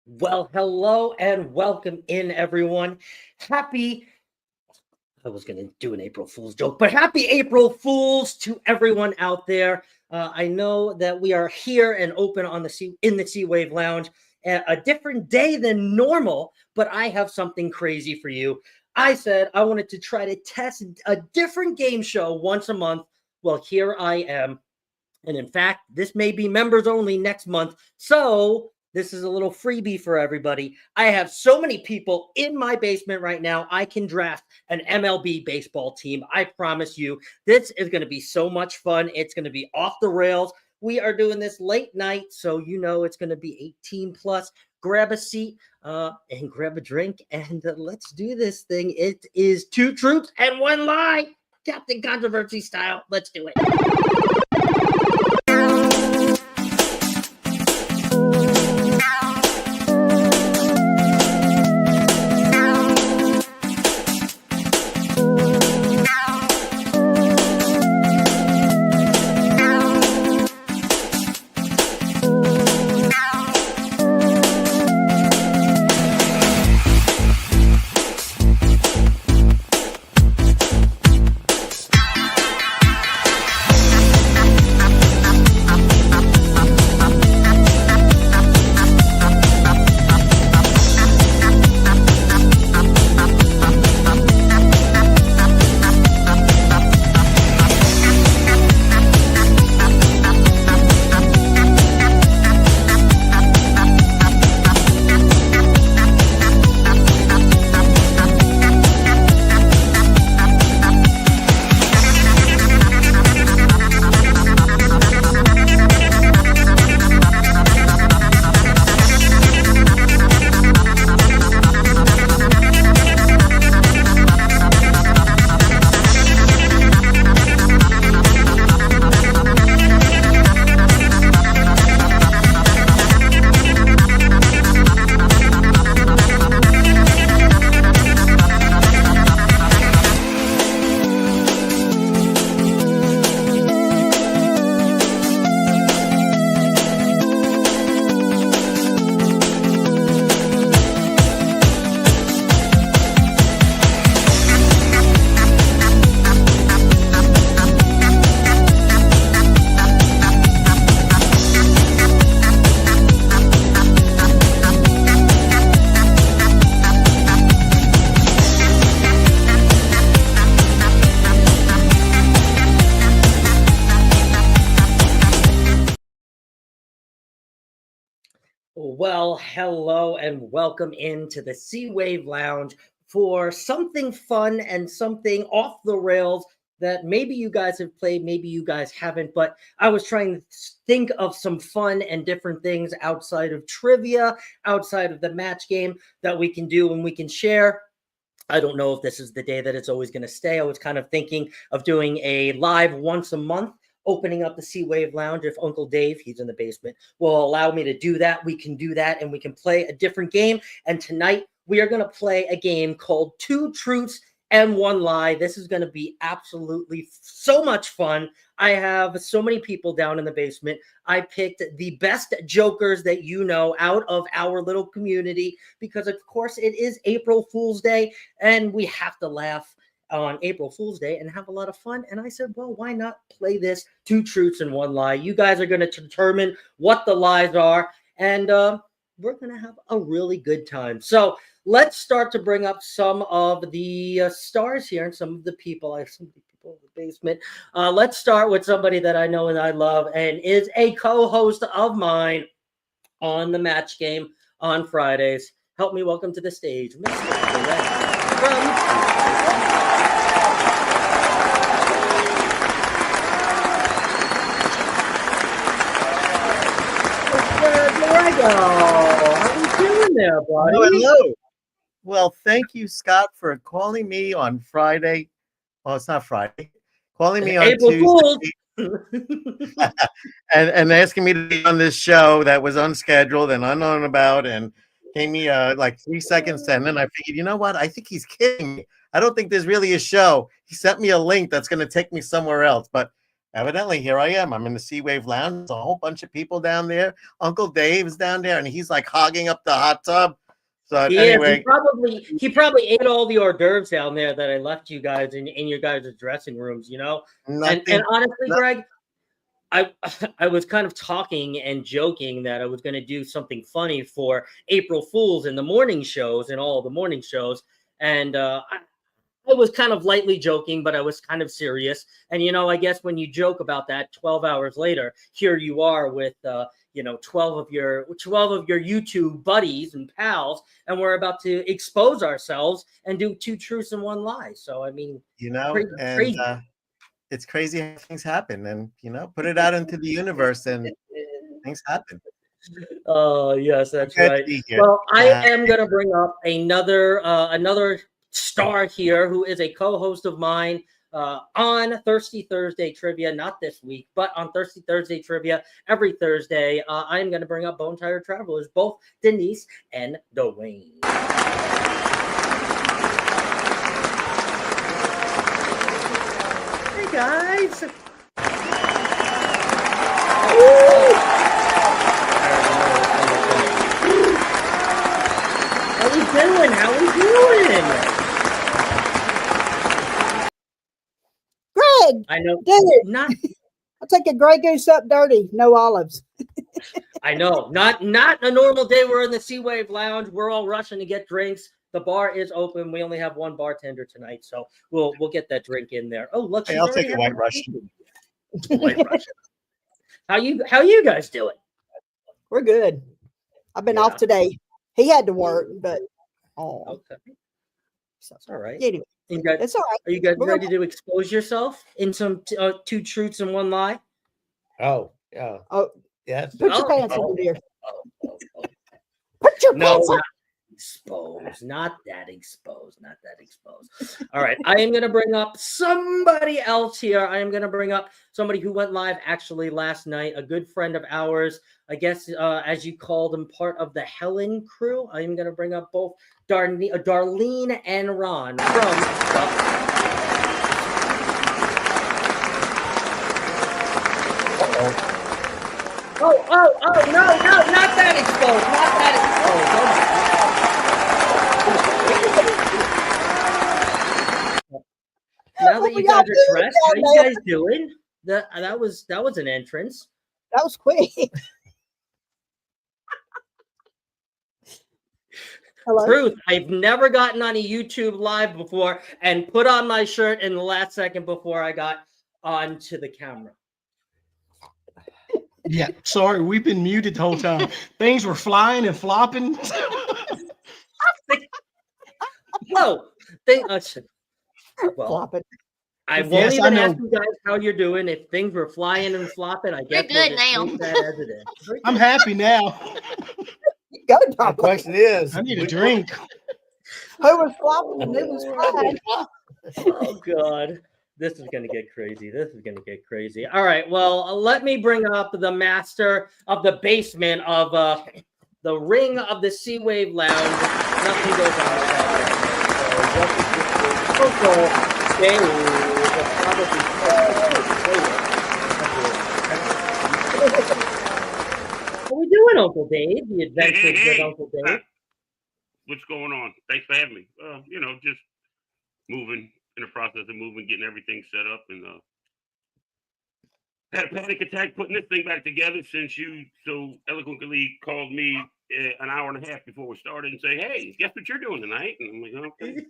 Well, hello and welcome in, everyone. Happy, I was going to do an April Fool's joke, but happy April Fools to everyone out there. I know that we are here and open on the sea in the Sea Wave Lounge, a different day than normal, but I have something crazy for you. I said I wanted to try to test a different game show once a month. Well, here I am. And in fact, this may be members only next month. So this is a little freebie for everybody. I have so many people in my basement right now. I can draft an MLB baseball team. I promise you, this is going to be so much fun. It's going to be off the rails. We are doing this late night, so you know it's going to be 18 plus. Grab a seat and grab a drink, and let's do this thing. It is two truths and one lie, Captain Controversy style. Let's do it. Well, hello and welcome into the Sea Wave Lounge for something fun and something off the rails that maybe you guys have played, maybe you guys haven't, but I was trying to think of some fun and different things outside of trivia, outside of the match game that we can do and we can share. I don't know if this is the day that it's always going to stay. I was kind of thinking of doing a live once a month, opening up the Sea Wave Lounge. If Uncle Dave, he's in the basement, will allow me to do that, we can do that and we can play a different game. And tonight we are going to play a game called Two Truths and One Lie. This is going to be absolutely so much fun. I have so many people down in the basement. I picked the best jokers that you know out of our little community because, of course, it is April Fool's Day and we have to laugh on April Fool's Day and have a lot of fun. And I said, well, why not play this Two Truths and One Lie? You guys are going to determine what the lies are, and we're going to have a really good time. So let's start to bring up some of the stars here and some of the people. I have some people in the basement. Let's start with somebody that I know and I love and is a co-host of mine on the match game on Fridays. Help me welcome to the stage, Mr. Greg from Grego. How you doing there, buddy? Hello. Well, thank you, Scott, for calling me on Friday. Well, it's not Friday. Calling me on April Fool's. Tuesday and asking me to be on this show that was unscheduled and unknown about, and gave me like 3 seconds, and then I figured, you know what? I think he's kidding me. I don't think there's really a show. He sent me a link that's going to take me somewhere else, but evidently here I am. I'm in the Sea Wave Lounge. There's a whole bunch of people down there. Uncle Dave's down there, and he's like hogging up the hot tub. So anyway, he probably ate all the hors d'oeuvres down there that I left you guys in your guys' dressing rooms, you know. And honestly, Greg, I was kind of talking and joking that I was going to do something funny for April Fools in the morning shows and all the morning shows, and I was kind of lightly joking, but I was kind of serious. And, you know, I guess when you joke about that 12 hours later, here you are with, 12 of your YouTube buddies and pals, and we're about to expose ourselves and do 2 truths and 1 lie. So, I mean, crazy. It's crazy how things happen, and, put it out into the universe and things happen. Oh, yes, that's right. Well, I am going to bring up another star here who is a co-host of mine on Thirsty Thursday Trivia, not this week, but on Thirsty Thursday Trivia every Thursday. I'm going to bring up Bone Tired Travelers, both Denise and Dwayne. Hey guys. How we doing? Greg, I know. Dude, I'll take a Grey Goose up dirty, no olives. I know. Not a normal day. We're in the Sea Wave Lounge. We're all rushing to get drinks. The bar is open. We only have 1 bartender tonight, so we'll get that drink in there. Oh, look! Hey, I'll take a White Russian. White Russian. How you guys doing? We're good. I've been off today. He had to work, but okay. So it's all right. Anyway, it's all right. Are you guys ready to expose yourself in some 2 truths and 1 lie? Oh, yeah. Oh, yes. Put your pants on, dear. Put your pants on. Not that exposed. All right. I am going to bring up somebody else here. I am going to bring up somebody who went live actually last night, a good friend of ours. I guess, as you called him, part of the Helen crew. I am going to bring up both Darlene and Ron from Oh, no, not that exposed. Now that you guys are dressed, how you guys doing? That was an entrance. That was quick. Hello? Truth, I've never gotten on a YouTube live before and put on my shirt in the last second before I got onto the camera. Yeah, sorry, we've been muted the whole time. Things were flying and flopping. Whoa, flopping. I won't even ask you guys how you're doing. If things were flying and flopping, I guess you're good now. That as it is. I'm happy now. Go, the question is, I need a drink. Who was flopping and who was flying? Oh God. This is going to get crazy. All right. Well, let me bring up the master of the basement of the ring of the Sea Wave Lounge. Nothing goes on without How we doing, Uncle Dave? The adventures with Uncle Dave. What's going on? Thanks for having me. Just moving. In the process of moving, getting everything set up, and had a panic attack putting this thing back together since you so eloquently called me an hour and a half before we started and say, "Hey, guess what you're doing tonight?" And I'm like, "Okay."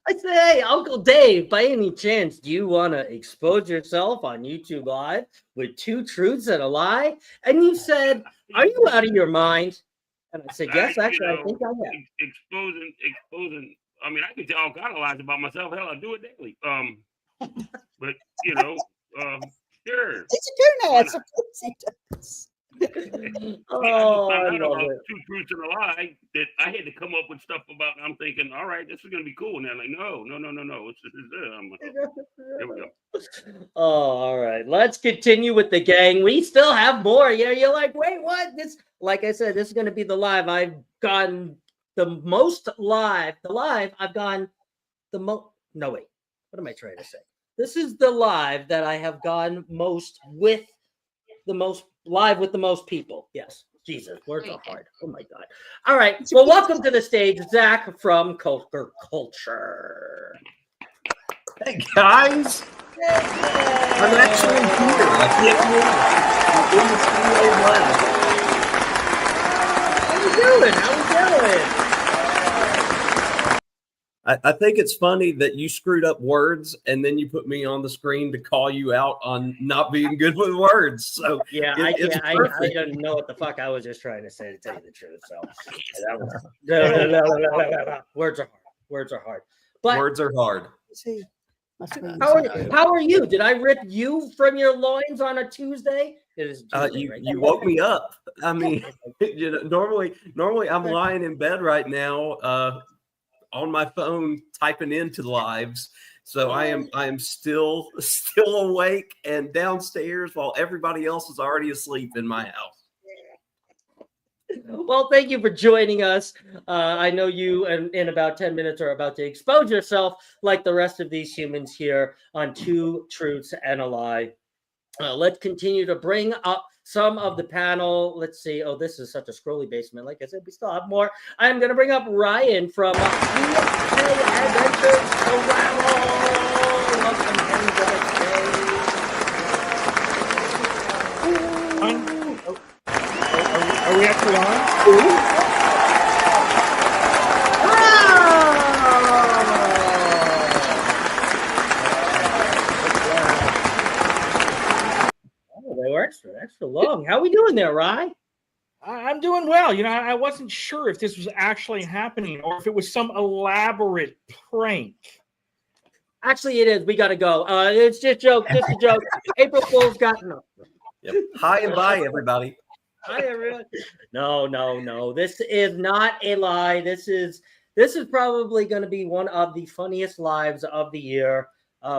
I say, "Hey, Uncle Dave, by any chance, do you want to expose yourself on YouTube Live with 2 truths and a lie?" And you said, "Are you out of your mind?" And I said, "Yes, actually, I think I am." Exposing. I mean, I can tell all kind of lies about myself. Hell, I do it daily. But sure. It's a tuna. I love it. 2 truths and a lie that I had to come up with stuff about. And I'm thinking, all right, this is gonna be cool. And they're like, no. Here we go. Oh, all right. Let's continue with the gang. We still have more. Yeah, you're like, wait, what? This, like I said, this is gonna be the live. I've gotten the most live. The live I've gone the most. No, wait. What am I trying to say? This is the live that I have gone most with the most live with the most people. Yes. Jesus, words are hard. Oh my God. All right. Well, welcome to the stage, Zach from Culture. Hey guys, I'm actually here. I can't believe it. In the Streamyard Lab. How you doing? I think it's funny that you screwed up words and then you put me on the screen to call you out on not being good with words. So Yeah, I don't know what the fuck I was just trying to say, to tell you the truth. So that was, words are hard. Words are hard. But words are hard. Let's see. how are you? Did I rip you from your loins on a Tuesday? It is Tuesday, You right? you woke me up. I mean, normally I'm lying in bed right now, on my phone typing into lives. So I am still awake and downstairs while everybody else is already asleep in my house. Well, thank you for joining us. I know you in about 10 minutes are about to expose yourself like the rest of these humans here on Two Truths and a Lie. Let's continue to bring up some of the panel. Let's see. Oh, this is such a scrolly basement. Like I said, we still have more. I'm going to bring up Ryan from PJ Adventures Travel. Welcome him to the stage. Are we actually on? They were extra long. How we doing there, Rye? I'm doing well. You know, I wasn't sure if this was actually happening or if it was some elaborate prank. Actually, it is. We got to go. It's just a joke. Just a joke. April Fool's got no. Yep. Hi and bye, everybody. Hi, everyone. No. This is not a lie. This is probably going to be one of the funniest lives of the year.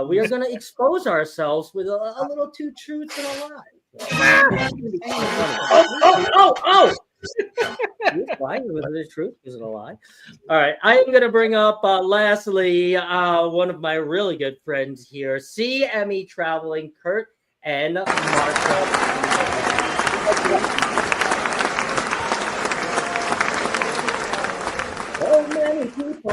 We are going to expose ourselves with a little two truths and a lie. Oh! Why was it a truth? Is it a lie? All right. I am going to bring up, lastly, one of my really good friends here, CME Traveling, Kurt and Martha. So many people,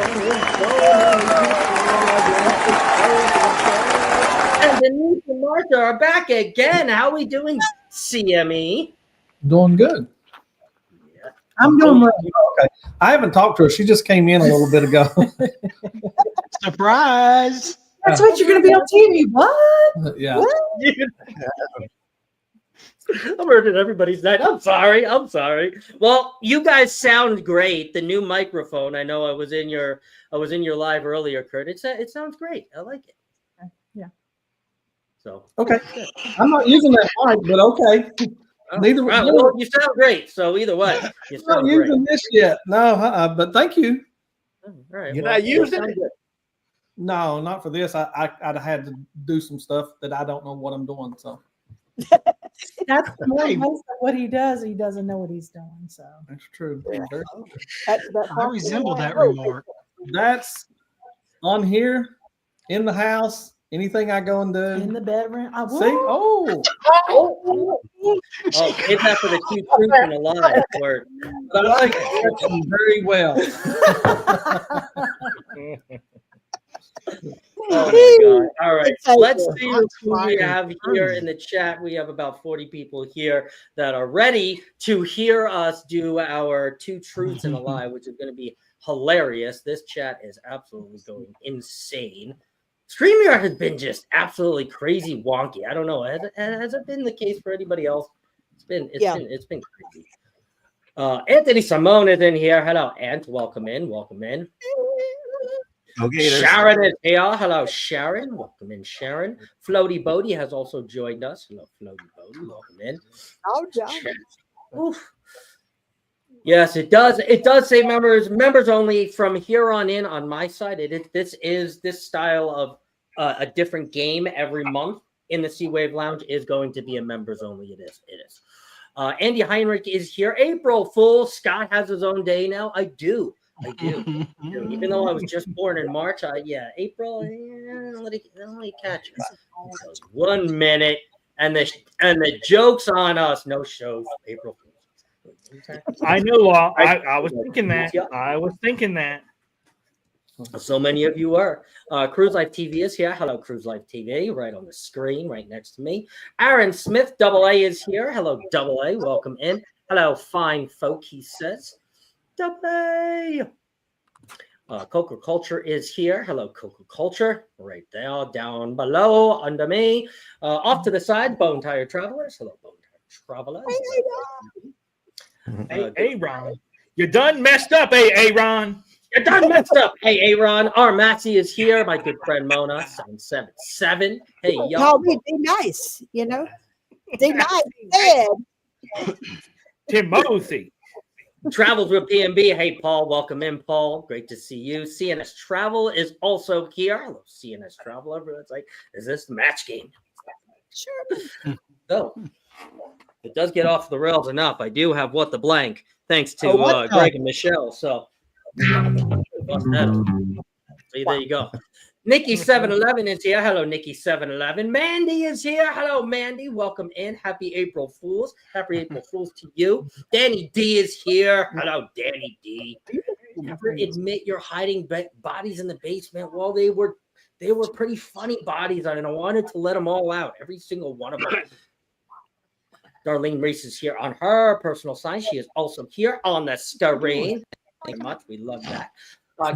and Denise and Martha are back again. How are we doing, CME? Doing good. Yeah. I'm doing well. Okay. I haven't talked to her. She just came in a little bit ago. Surprise! That's what you're going to be on TV. What? Yeah. What? I'm hurting everybody's night. I'm sorry. Well, you guys sound great. The new microphone. I know I was in your live earlier, Kurt. It sounds great. I like it. Yeah. So Okay. I'm not using that mic, but okay. well, you sound great. So either way, you I'm not sound using great. this yet. No, but thank you. All right. You're not using it? Good. No, not for this. I'd had to do some stuff that I don't know what I'm doing. So That's most of what he does. He doesn't know what he's doing. So that's true. I resemble that remark. That's on here in the house. Anything I go and do. in the bedroom, I will. See? Oh. Oh, it's that for the two truths and a lie. Word. But I like very well. Oh my God. All right. Let's see Shots who we fired. have here in the chat. We have about 40 people here that are ready to hear us do our two truths and a lie, which is going to be hilarious. This chat is absolutely going insane. StreamYard has been just absolutely crazy wonky. I don't know. Has it been the case for anybody else? It's been crazy. Anthony Simone is in here. Hello, Ant. Welcome in. Okay, Sharon is here. Hello, Sharon. Welcome in, Sharon. Floaty Bodie has also joined us. Hello, Floaty Bodie. Welcome in. Oh, John. Oof. Yes, it does. It does say members only from here on in on my side. This style of a different game every month in the Sea Wave Lounge is going to be a members only. It is. Andy Heinrich is here. April Fool. Scott has his own day now. I do. I do. Even though I was just born in March, April. Let it catch us. 1 minute, and the joke's on us. No show for April Fools. I know. I was thinking that. I was thinking that. So many of you are. Cruise Life TV is here. Hello, Cruise Life TV, right on the screen, right next to me. Aaron Smith, AA is here. Hello, AA. Welcome in. Hello, fine folk, he says. AA. Coca Culture is here. Hello, Coca Culture. Right there, down below, under me. Off to the side, Bone Tire Travelers. Hello, Bone Tire Travelers. Hey, Aaron. You done messed up, hey, Aaron. You done messed up. Hey, Aaron. Our Maxie is here. My good friend Mona, 777. Hey, y'all. Call me Be Nice, you know? Be Nice. Ed. Timothy. Travels with PNB. Hey, Paul. Welcome in, Paul. Great to see you. CNS Travel is also here. Hello, CNS Travel. Everyone's like, is this the match game? Sure. So, it does get off the rails enough. I do have What the Blank, thanks to Greg and Michelle. So, bust that open. See, there you go. Nikki 711 is here. Hello, Nikki 711. Mandy is here. Hello, Mandy. Welcome in. Happy April Fools. Happy April Fools to you. Danny D is here. Hello, Danny D. Never admit you're hiding bodies in the basement. Well, they were pretty funny bodies, and I wanted to let them all out. Every single one of them. Darlene Reese is here on her personal sign. She is also here on the screen. Thank you much. We love that.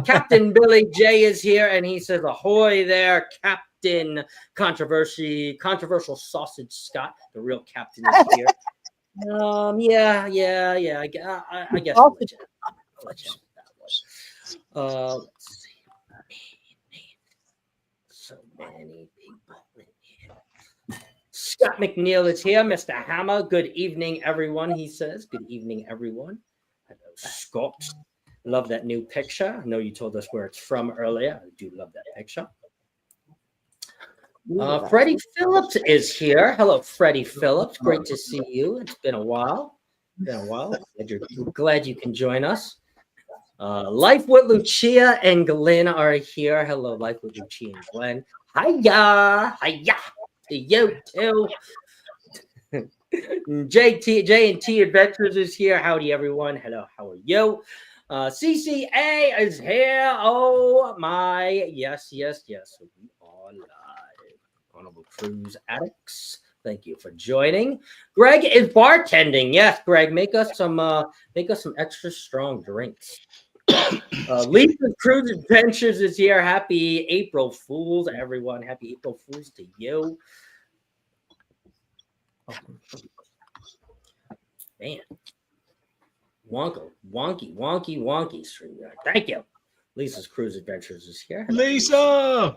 Captain Billy J is here, and he says, ahoy there, Captain Controversial Sausage Scott. The real captain is here. Yeah. I guess I'll let you have that one. Let's see. So many people in here. Scott McNeil is here. Mr. Hammer, good evening, everyone, he says. Good evening, everyone. Hello, Scott. Love that new picture. I know you told us where it's from earlier. I do love that picture. Freddie Phillips is here. Hello, Freddie Phillips. Great to see you. It's been a while. Glad you can join us. Life with Lucia and Glenn are here. Hello, Life with Lucia and Glenn. Hiya. You too. J&T Adventures is here. Howdy, everyone. Hello, how are you? CCA is here. Oh my, yes. We are live. Honorable Cruise Addicts. Thank you for joining. Greg is bartending. Yes, Greg, make us some extra strong drinks. Lisa Cruise Adventures is here. Happy April Fools, everyone. Happy April Fools to you. Man. Wonky StreamYard. Thank you. Lisa's Cruise Adventures is here. Lisa!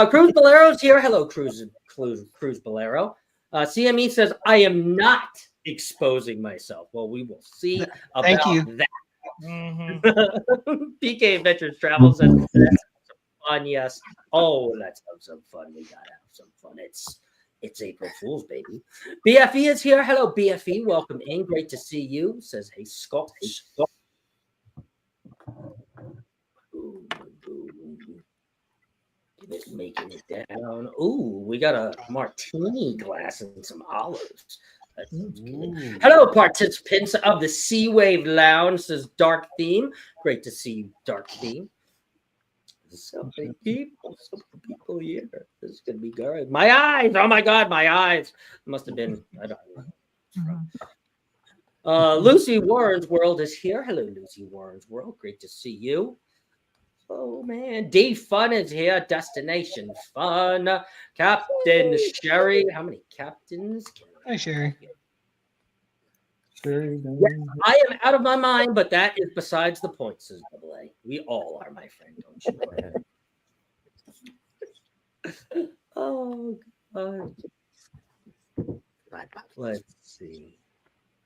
Cruz Bolero's here. Hello, Cruz Bolero. CME says, I am not exposing myself. Well, we will see about that. Mm-hmm. PK Adventures Travel says, that's some fun, yes. Oh, let's have some fun. We gotta have some fun. It's April Fool's, baby. BFE is here. Hello, BFE. Welcome in. Great to see you. Says, hey, Scott. It's making it down. Ooh, we got a martini glass and some olives. That sounds good. Hello, participants of the Sea Wave Lounge. Says Dark Theme. Great to see you, Dark Theme. So many people here. This is gonna be good. My eyes! Oh my god, my eyes! Must have been. I don't know. Lucy Warren's World is here. Hello, Lucy Warren's World. Great to see you. Oh man, D Fun is here. Destination Fun. Captain Sherry. How many captains? Hi, Sherry. Yes, I am out of my mind, but that is besides the point, says AA. We all are, my friend, don't you? Oh, God. Let's see.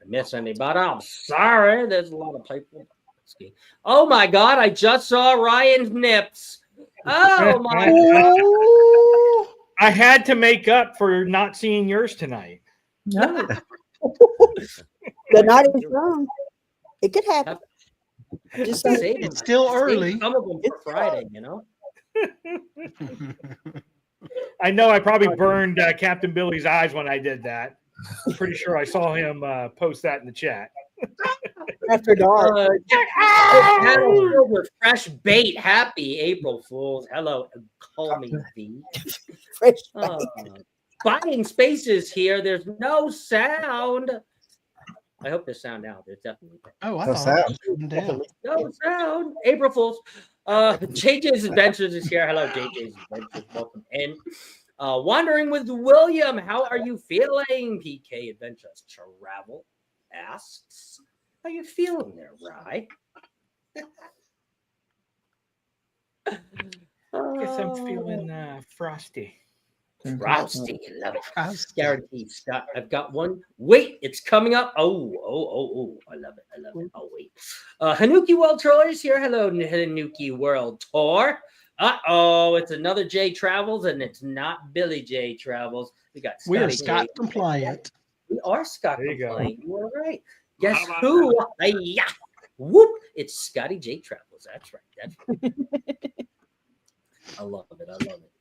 I miss anybody? I'm sorry. There's a lot of people. Oh, my God. I just saw Ryan's nips. Oh, my God. I had to make up for not seeing yours tonight. No. The night is wrong. It could happen. Just saying. Save 'em. It's still Save early. some of them for Friday, you know. I know I probably burned Captain Billy's eyes when I did that. I'm pretty sure I saw him post that in the chat. After dark. Panel filled with fresh bait. Happy April Fools. Hello, call me V. Fresh Buying spaces here. There's no sound. I hope there's sound now. There's definitely Oh, I No thought sound. it was shooting down. no sound. April Fools. JJ's Adventures is here. Hello, JJ's Adventures. Welcome in. Wandering with William. How are you feeling? PK Adventures Travel asks, how you feeling there, Rye? Guess I'm feeling frosty. Frosty, love it. Frosty. Guaranteed, Scott. I've got one. Wait, it's coming up. Oh, I love it. I love it. Oh, wait. Hanuki World Tour is here. Hello, Hanuki World Tour. Uh-oh, it's another J Travels, and it's not Billy J Travels. We got We are Scotty Scott J. compliant. We are Scott There you go. compliant. You are right. Guess How about who? Hi-ya. Whoop! It's Scotty J Travels. That's right. That's right. I love it. I love it.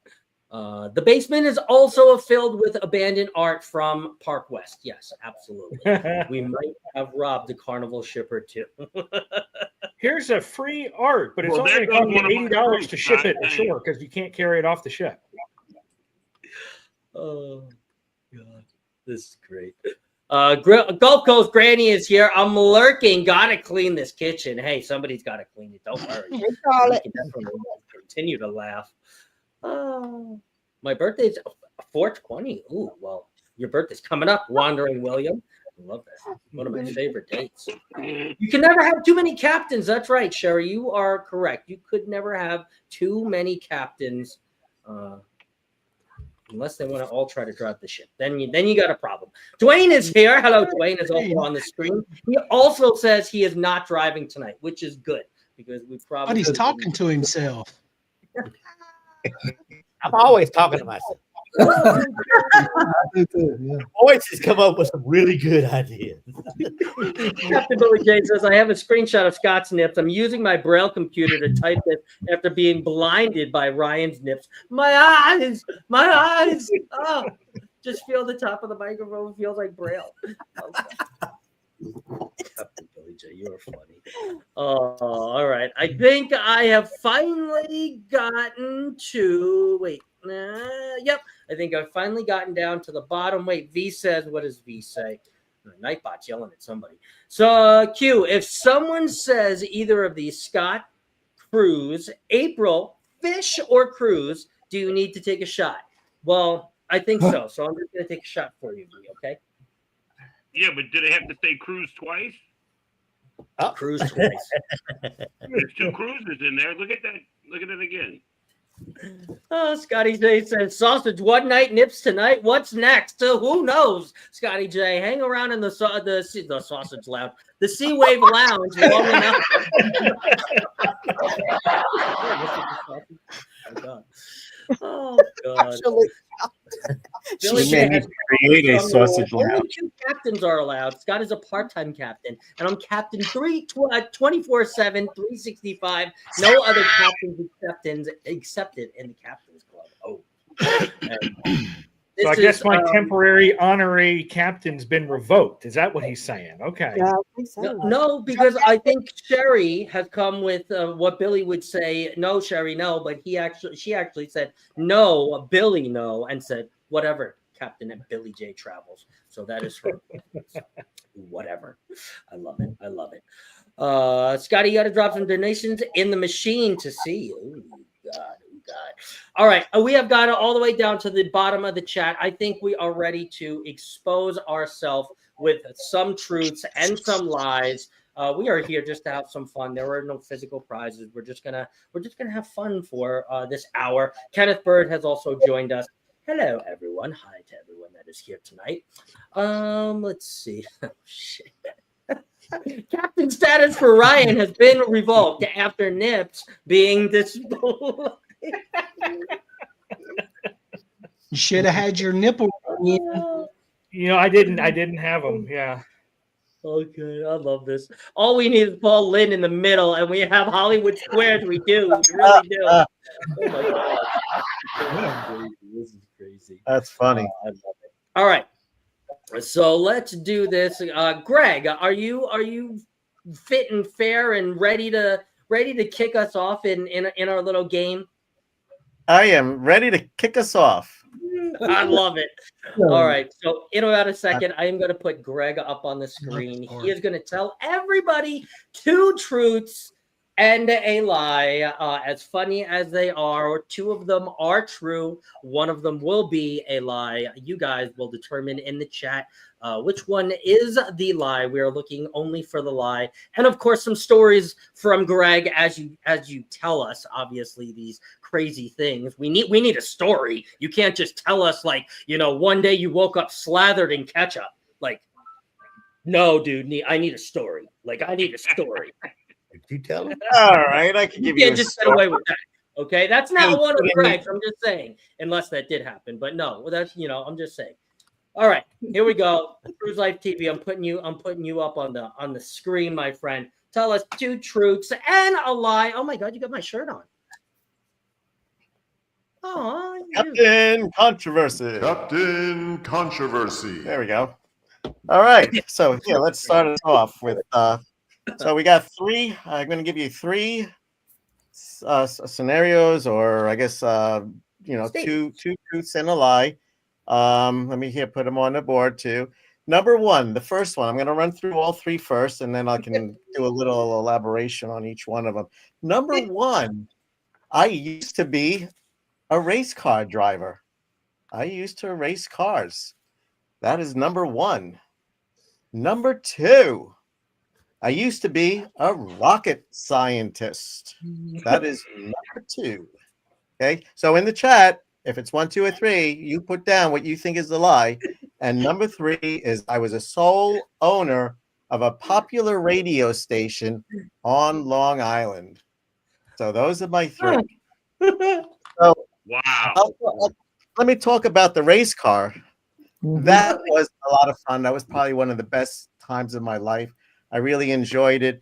The basement is also filled with abandoned art from Park West. Yes, absolutely. We might have robbed the carnival shipper too. Here's a free art, but it's Well, only there going to goes cost you one of my $80 groups, to ship it right? ashore because you can't carry it off the ship. Oh, God. This is great. Gulf Coast Granny is here. I'm lurking. Gotta clean this kitchen. Hey, somebody's got to clean it. Don't worry. Hey, Charlotte. We can definitely continue to laugh. Oh, my birthday's 4/20. Ooh, well, your birthday's coming up, Wandering William. I love that. One of my favorite dates. You can never have too many captains. That's right, Sherry. You are correct. You could never have too many captains, unless they want to all try to drive the ship. Then you got a problem. Dwayne is here. Hello, Dwayne is also on the screen. He also says he is not driving tonight, which is good because we probably. But he's talking to himself. I'm always talking to myself. Voice has come up with some really good ideas. Captain Billy J says, I have a screenshot of Scott's nips. I'm using my Braille computer to type this after being blinded by Ryan's nips. My eyes. Oh, just feel the top of the microphone feels like Braille. Okay. Captain Billy J, you're funny. Oh, all right. I think I have finally gotten to yep. I think I've finally gotten down to the bottom. Wait, V says, what does V say? Nightbot's yelling at somebody. So Q, if someone says either of these, Scott, Cruz, April, Fish, or Cruz, do you need to take a shot? Well, I think so. So I'm just gonna take a shot for you, V, okay? Yeah, but did it have to say cruise twice? Cruz twice. There's two cruises in there. Look at that. Look at it again. Oh, Scotty J says sausage one night, nips tonight. What's next? Who knows? Scotty J, hang around in the sausage lounge, the Sea Wave Lounge long enough. Oh God! Actually, Billy She J may need has to create a sausage only lounge. 2 captains are allowed. Scott is a part-time captain, and I'm captain 24/7, 365. No other captains accepted in the captain's club. Oh, So I guess my temporary honorary captain's been revoked. Is that what he's saying? Okay. yeah, I think so. No, because I think Sherry has come with what Billy would say. No, Sherry, no. But she actually said no, Billy, no, and said whatever, Captain at Billy J Travels. So that is her. Whatever. I love it. I love it. Scotty, you got to drop some donations in the machine to see. Oh God. All right, we have got all the way down to the bottom of the chat. I think we are ready to expose ourselves with some truths and some lies. We are here just to have some fun. There are no physical prizes. We're just gonna have fun for this hour. Kenneth Bird has also joined us. Hello, everyone. Hi to everyone that is here tonight. Let's see. Oh, shit. Captain status for Ryan has been revoked after Nips being displayed. You should have had your nipple. You know, I didn't have them. Yeah. Okay, I love this. All we need is Paul Lynn in the middle, and we have Hollywood Squares. We do. We really do. Oh my God. This is crazy. That's funny. I love it. All right. So let's do this. Greg, are you fit and fair and ready to kick us off in our little game? I am ready to kick us off. I love it. All right. So in about a second, I am going to put Greg up on the screen. He is going to tell everybody 2 truths and a lie. As funny as they are, 2 of them are true. 1 of them will be a lie. You guys will determine in the chat which one is the lie. We are looking only for the lie, and of course, some stories from Greg as you tell us. Obviously, these crazy things. We need a story. You can't just tell us like one day you woke up slathered in ketchup. Like, no, dude. I need a story. Like, I need a story. Did you tell him? All right, I can give you. You can't just get away with that. Okay, that's not I'm one of kidding. Greg's. I'm just saying, unless that did happen. But no, that's I'm just saying. All right, here we go. Cruise Life TV. I'm putting you up on the screen, my friend. Tell us 2 truths and a lie. Oh my God, you got my shirt on. Oh, Captain Controversy. Captain Controversy. There we go. All right. So yeah, let's start us off with. So we got 3. I'm going to give you 3 scenarios, or I guess 2 truths and a lie. Let me put them on the board too. Number 1, the first one. I'm going to run through all 3 first, and then I can do a little elaboration on each one of them. Number 1, I used to be a race car driver. I used to race cars. That is number 1. Number 2, I used to be a rocket scientist. That is number 2. Okay, so in the chat, if it's 1, 2, or 3, you put down what you think is the lie. And number 3 is I was a sole owner of a popular radio station on Long Island. So those are my 3. So wow. Let me talk about the race car. That was a lot of fun. That was probably one of the best times of my life. I really enjoyed it.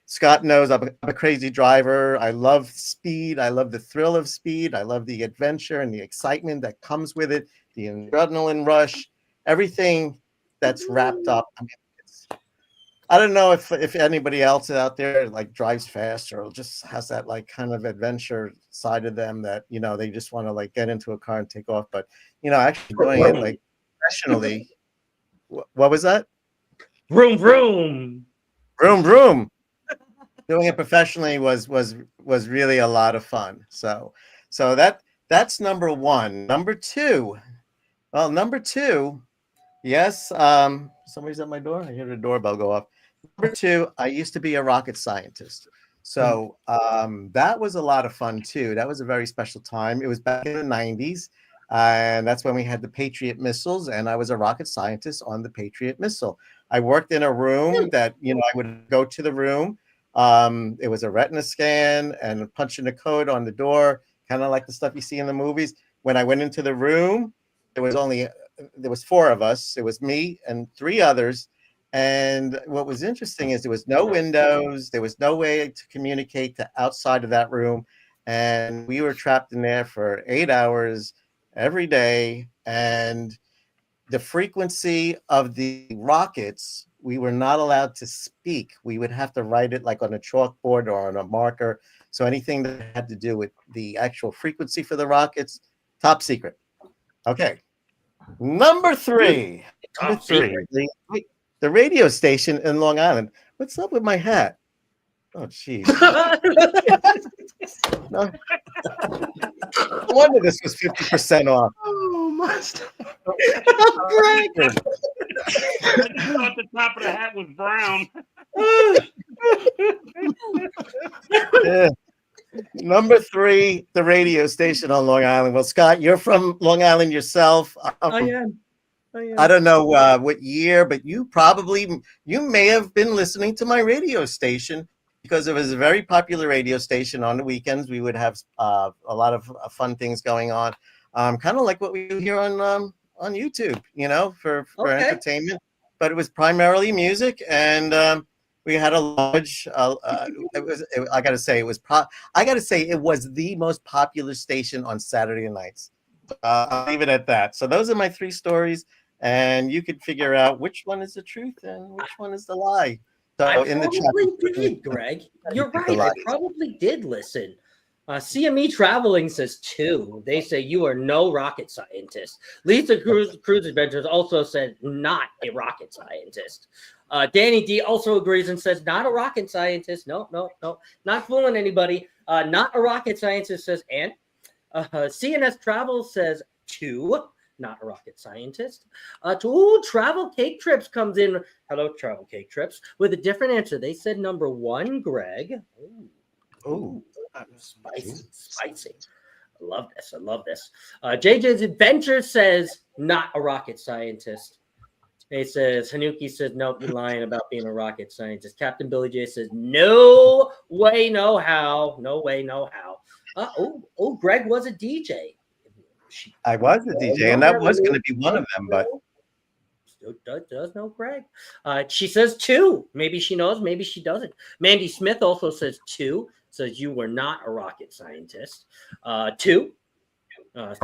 Scott knows I'm a crazy driver. I love speed. I love the thrill of speed. I love the adventure and the excitement that comes with it, the adrenaline rush, everything that's wrapped up. I mean, I don't know if anybody else out there like drives fast or just has that like kind of adventure side of them that they just want to like get into a car and take off. But actually doing it like professionally. What was that? Vroom vroom. Vroom vroom. Doing it professionally was really a lot of fun. So that's number 1. Number 2. Well, number 2, yes. Somebody's at my door. I hear the doorbell go off. Number 2, I used to be a rocket scientist. So that was a lot of fun too. That was a very special time. It was back in the 90s. And that's when we had the Patriot missiles, and I was a rocket scientist on the Patriot missile. I worked in a room that, I would go to the room. It was a retina scan and punching a code on the door, kind of like the stuff you see in the movies. When I went into the room, there was 4 of us. It was me and 3 others. And what was interesting is there was no windows. There was no way to communicate to outside of that room. And we were trapped in there for 8 hours every day. And the frequency of the rockets, we were not allowed to speak. We would have to write it like on a chalkboard or on a marker. So anything that had to do with the actual frequency for the rockets, top secret. Okay. Number 3. Top secret. The radio station in Long Island. What's up with my hat? Oh, jeez. No. No wonder this was 50% off. Oh, my. I just thought the top of the hat was brown. Yeah. Number 3, the radio station on Long Island. Well, Scott, you're from Long Island yourself. I am. I don't know what year, but you may have been listening to my radio station because it was a very popular radio station. On the weekends, we would have a lot of fun things going on, kind of like what we do here on YouTube, for entertainment. but it was primarily music, and we had a large. I got to say, it was the most popular station on Saturday nights. I'll leave it at that. So those are my 3 stories, and you could figure out which one is the truth and which one is the lie. So I in the probably chat, did, Greg. You're pick the right. I lie. probably did listen. CME Traveling says 2. They say you are no rocket scientist. Lisa Cruise Adventures also said not a rocket scientist. Danny D also agrees and says not a rocket scientist. No, not fooling anybody. Not a rocket scientist, says Ant. CNS Travel says 2. Not a rocket scientist. Travel Cake Trips comes in. Hello, Travel Cake Trips, with a different answer. They said number 1, Greg. Ooh, spicy. I love this. JJ's Adventure says not a rocket scientist. He says, Hanuki says, nope, you're lying about being a rocket scientist. Captain Billy J says, no way, no how. No way, no how. Greg was a DJ. I was a DJ, and that was going to be one of them, but does know Greg. She says 2. Maybe she knows, maybe she doesn't. Mandy Smith also says 2. Says you were not a rocket scientist. 2.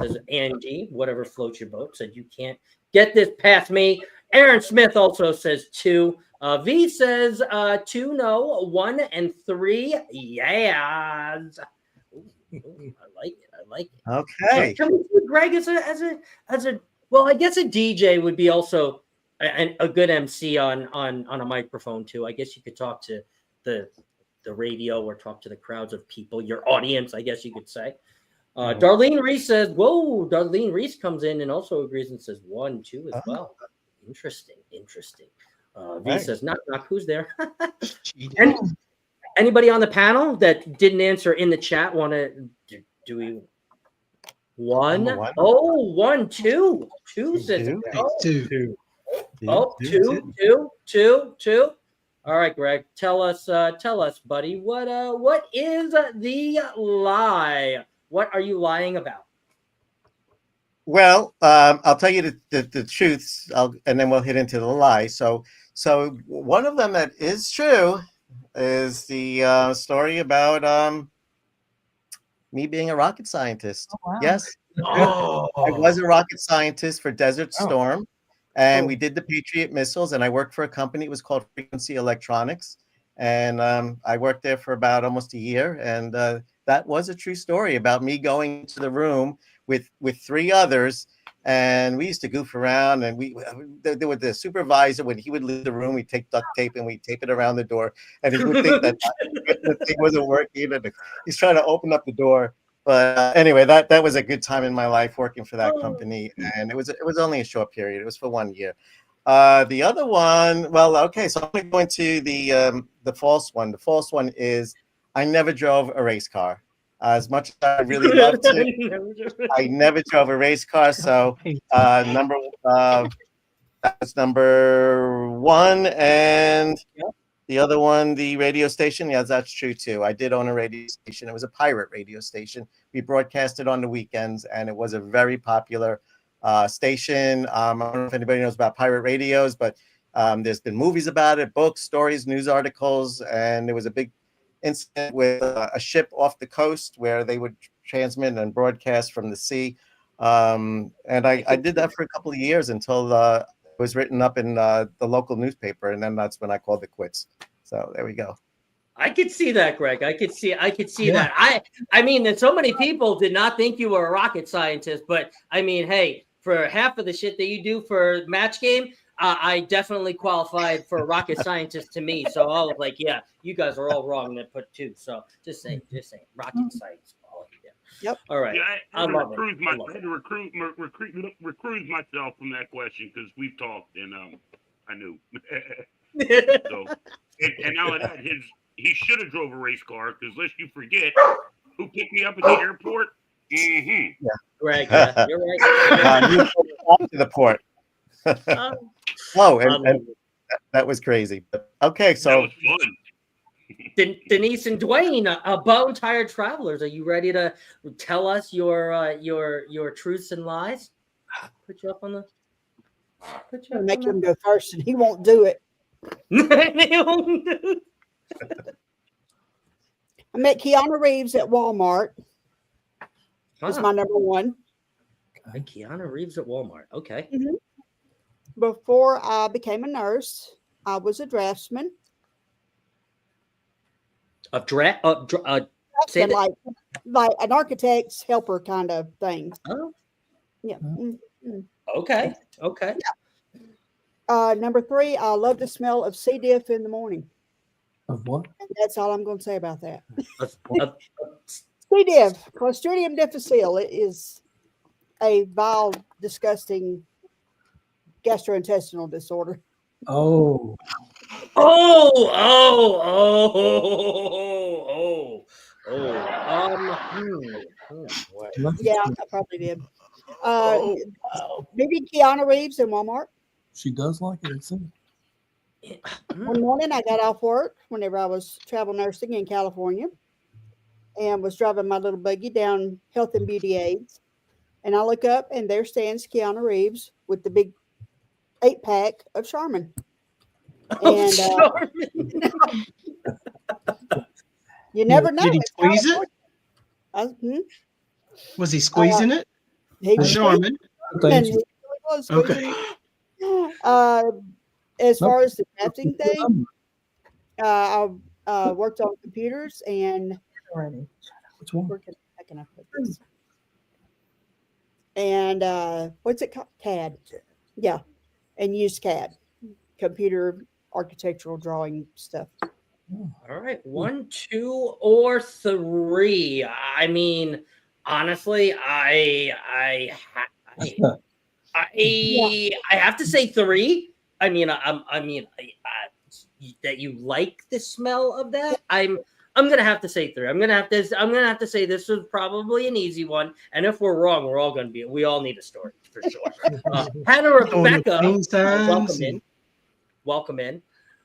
Says Andy, whatever floats your boat, said you can't get this past me. Aaron Smith also says 2. V says 2 no, 1 and 3 yes. Ooh, I like it. Okay. Can we see Greg as a well, I guess a DJ would be also a good MC on a microphone too. I guess you could talk to the radio or talk to the crowds of people, your audience, I guess you could say. Darlene Reese says, whoa, Darlene Reese comes in and also agrees and says 1, 2 as well. Interesting. V says, knock, who's there? Anybody on the panel that didn't answer in the chat want to do we 1? Oh, 1, 2. 2 says 2. Oh, 2. All right, Greg, tell us, buddy, what is the lie? What are you lying about? Well, I'll tell you the truths, and then we'll hit into the lie. So one of them that is true is the story about me being a rocket scientist. Oh, wow. Yes, I was a rocket scientist for Desert Storm. And we did the Patriot missiles, and I worked for a company. It was called Frequency Electronics. And I worked there for about almost a year. And that was a true story about me going into the room with 3 others. And we used to goof around. And there was the supervisor, when he would leave the room, we'd take duct tape and we'd tape it around the door. And he would think that the thing wasn't working. And he's trying to open up the door. But anyway, that was a good time in my life working for that company, and it was only a short period. It was for 1 year. The other one, well, okay, so I'm going to go into the false one. The false one is I never drove a race car. As much as I really loved to, I never drove a race car. So that's number 1, and the other one, the radio station. Yeah, that's true too. I did own a radio station. It was a pirate radio station. We broadcasted on the weekends, and it was a very popular station. I don't know if anybody knows about pirate radios, but there's been movies about it, books, stories, news articles, and there was a big incident with a ship off the coast where they would transmit and broadcast from the sea. And I did that for a couple of years until it was written up in the local newspaper, and then that's when I called it quits. So there we go. I could see that, Greg. I could see that. I mean, that so many people did not think you were a rocket scientist, but I mean, hey, for half of the shit that you do for Match Game, I definitely qualified for a rocket scientist to me. So I was like, yeah, you guys are all wrong. Then put 2. So just saying, rocket science. Yep. All right. Yeah, I had to recruit myself from that question because we've talked and I knew. So and now that he should have drove a race car because lest you forget who picked me up at the airport. Mm-hmm. Yeah. Greg, you're right. You to the port. And that was crazy. Okay, so that was fun. Denise and Dwayne, Bone Tired Travelers, are you ready to tell us your truths and lies? Put you up on the. Put I'll make him go first, and he won't do it. I met Keanu Reeves at Walmart. That's my number one. Keanu Reeves at Walmart. Okay. Mm-hmm. Before I became a nurse, I was a draftsman. Like an architect's helper kind of thing. Oh. Yeah. Mm-hmm. Okay. Yeah. Number three, I love the smell of C. diff in the morning. Of what? And that's all I'm going to say about that. C. diff, Clostridium difficile. It is a vile, disgusting gastrointestinal disorder. Oh. Yeah, I probably did. Maybe Keanu Reeves in Walmart. She does like it, isn't it? One morning, I got off work whenever I was travel nursing in California and was driving my little buggy down Health and Beauty Aids. And I look up, and there stands Keanu Reeves with the big 8-pack of Charmin. And you never know. Did he squeeze it? Was he squeezing it? He was Charmin. and he was squeezing it. As far as the drafting thing, I worked on computers and which one? Where can I put this? And what's it called? CAD. Yeah, and used CAD, computer architectural drawing stuff. All right, 1, 2, or 3. I mean, honestly, I have to say 3. I mean, that you like the smell of that. I'm gonna have to say 3. I'm gonna have to say this was probably an easy one. And if we're wrong, we all need a story for sure. Hannah Rebecca, welcome in.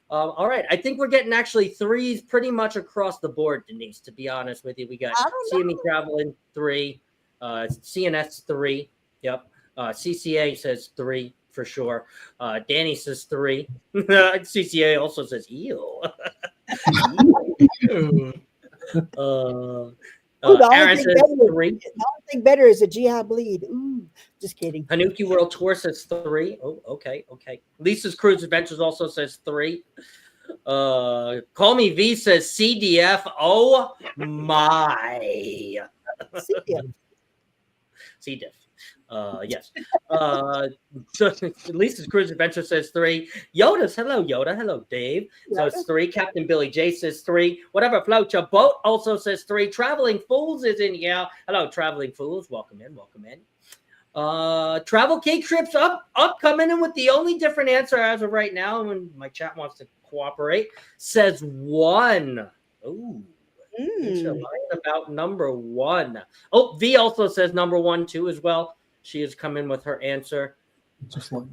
All right, I think we're getting actually 3s pretty much across the board, Denise. To be honest with you, we got CME Traveling 3, CNS 3. Yep. CCA says 3 for sure. Danny says 3. CCA also says ew. Aaron says 3. The only thing better is a GI bleed. Ooh, just kidding. Hanuki World Tour says 3. Oh, okay. Lisa's Cruise Adventures also says 3. Call Me V says CDF. Oh my. C diff. Yes. So Lisa's Cruise Adventure says 3. Yoda's hello, Yoda. Hello, Dave. So it's 3. Captain Billy J says 3. Whatever floats your boat also says 3. Traveling Fools is in here. Hello, Traveling Fools. Welcome in. Travel Cake Trips up coming in with the only different answer as of right now, when my chat wants to cooperate, says 1. Ooh. About number 1. Oh, V also says number 1 too as well. She has come in with her answer. Just like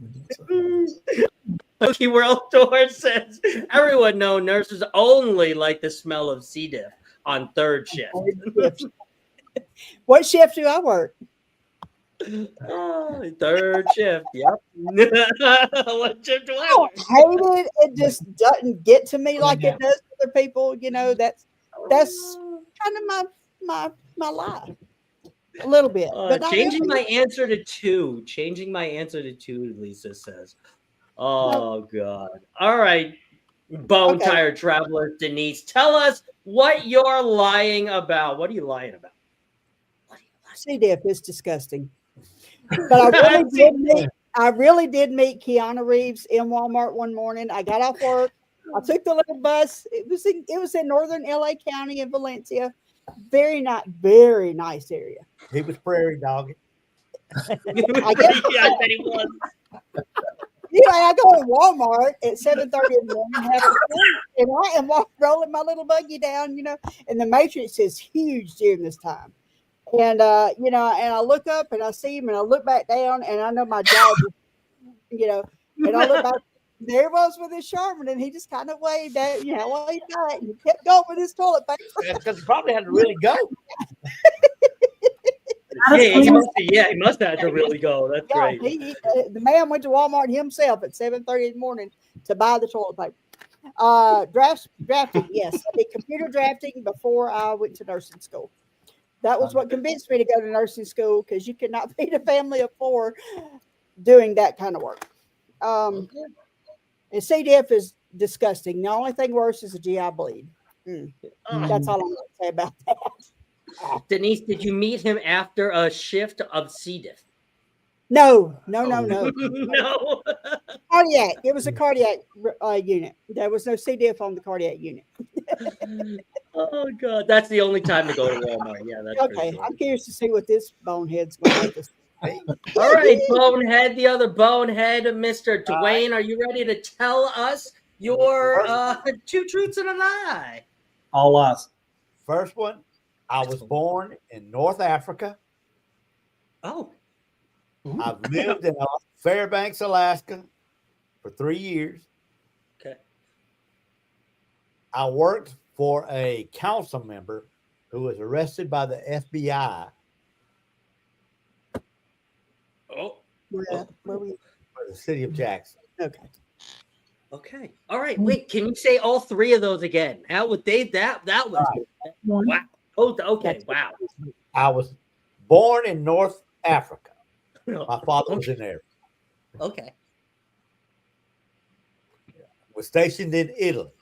Monkey World Tour says everyone knows nurses only like the smell of C. diff on 3rd shift. What shift do I work? 3rd shift. Yep. What shift do I work? I hate it. It just doesn't get to me like it does to other people. You know, that's kind of my life. A little bit. But changing my answer to 2. Lisa says. Oh, God. All right. Bone Tired Traveler Denise, tell us what you're lying about. What are you lying about? C. diff is disgusting. But I really did meet Keanu Reeves in Walmart one morning. I got off work. I took the little bus. It was in northern LA County in Valencia. Very nice area. He was prairie dogging. I guess. Yeah, I bet he was. Anyway, I go in Walmart at 7:30 in the morning, and I am rolling my little buggy down, and the Matrix is huge during this time. And, and I look up and I see him and I look back down and I know my jaw, and I look back, there he was with his Charmin and he just kind of waved at, waved back and he kept going with his toilet paper. Because he probably had to really go. He must have to really go. That's Yeah, great. the man went to Walmart himself at 7:30 in the morning to buy the toilet paper. Drafting, yes. I did computer drafting before I went to nursing school. That was what convinced me to go to nursing school, because you could not feed a family of 4 doing that kind of work. And CDF is disgusting. The only thing worse is a GI bleed. That's all I'm going to say about that. Denise, did you meet him after a shift of C. diff? No. No. Cardiac. It was a cardiac unit. There was no C. diff on the cardiac unit. Oh God, that's the only time to go to Walmart. Yeah, that's okay. sure. I'm curious to see what this bonehead's going to make us. All right, bonehead, the other bonehead, Mr. Dwayne, are you ready to tell us your 2 truths and a lie? All lies. First one, I was born in North Africa. Oh. I've lived in Fairbanks, Alaska for 3 years. Okay. I worked for a council member who was arrested by the FBI. Where were you? For the city of Jackson. Okay. All right. Wait, can you say all 3 of those again? Out with Dave. That was wow. Oh, okay. Wow. I was born in North Africa. My father was in there. Okay. Was stationed in Italy.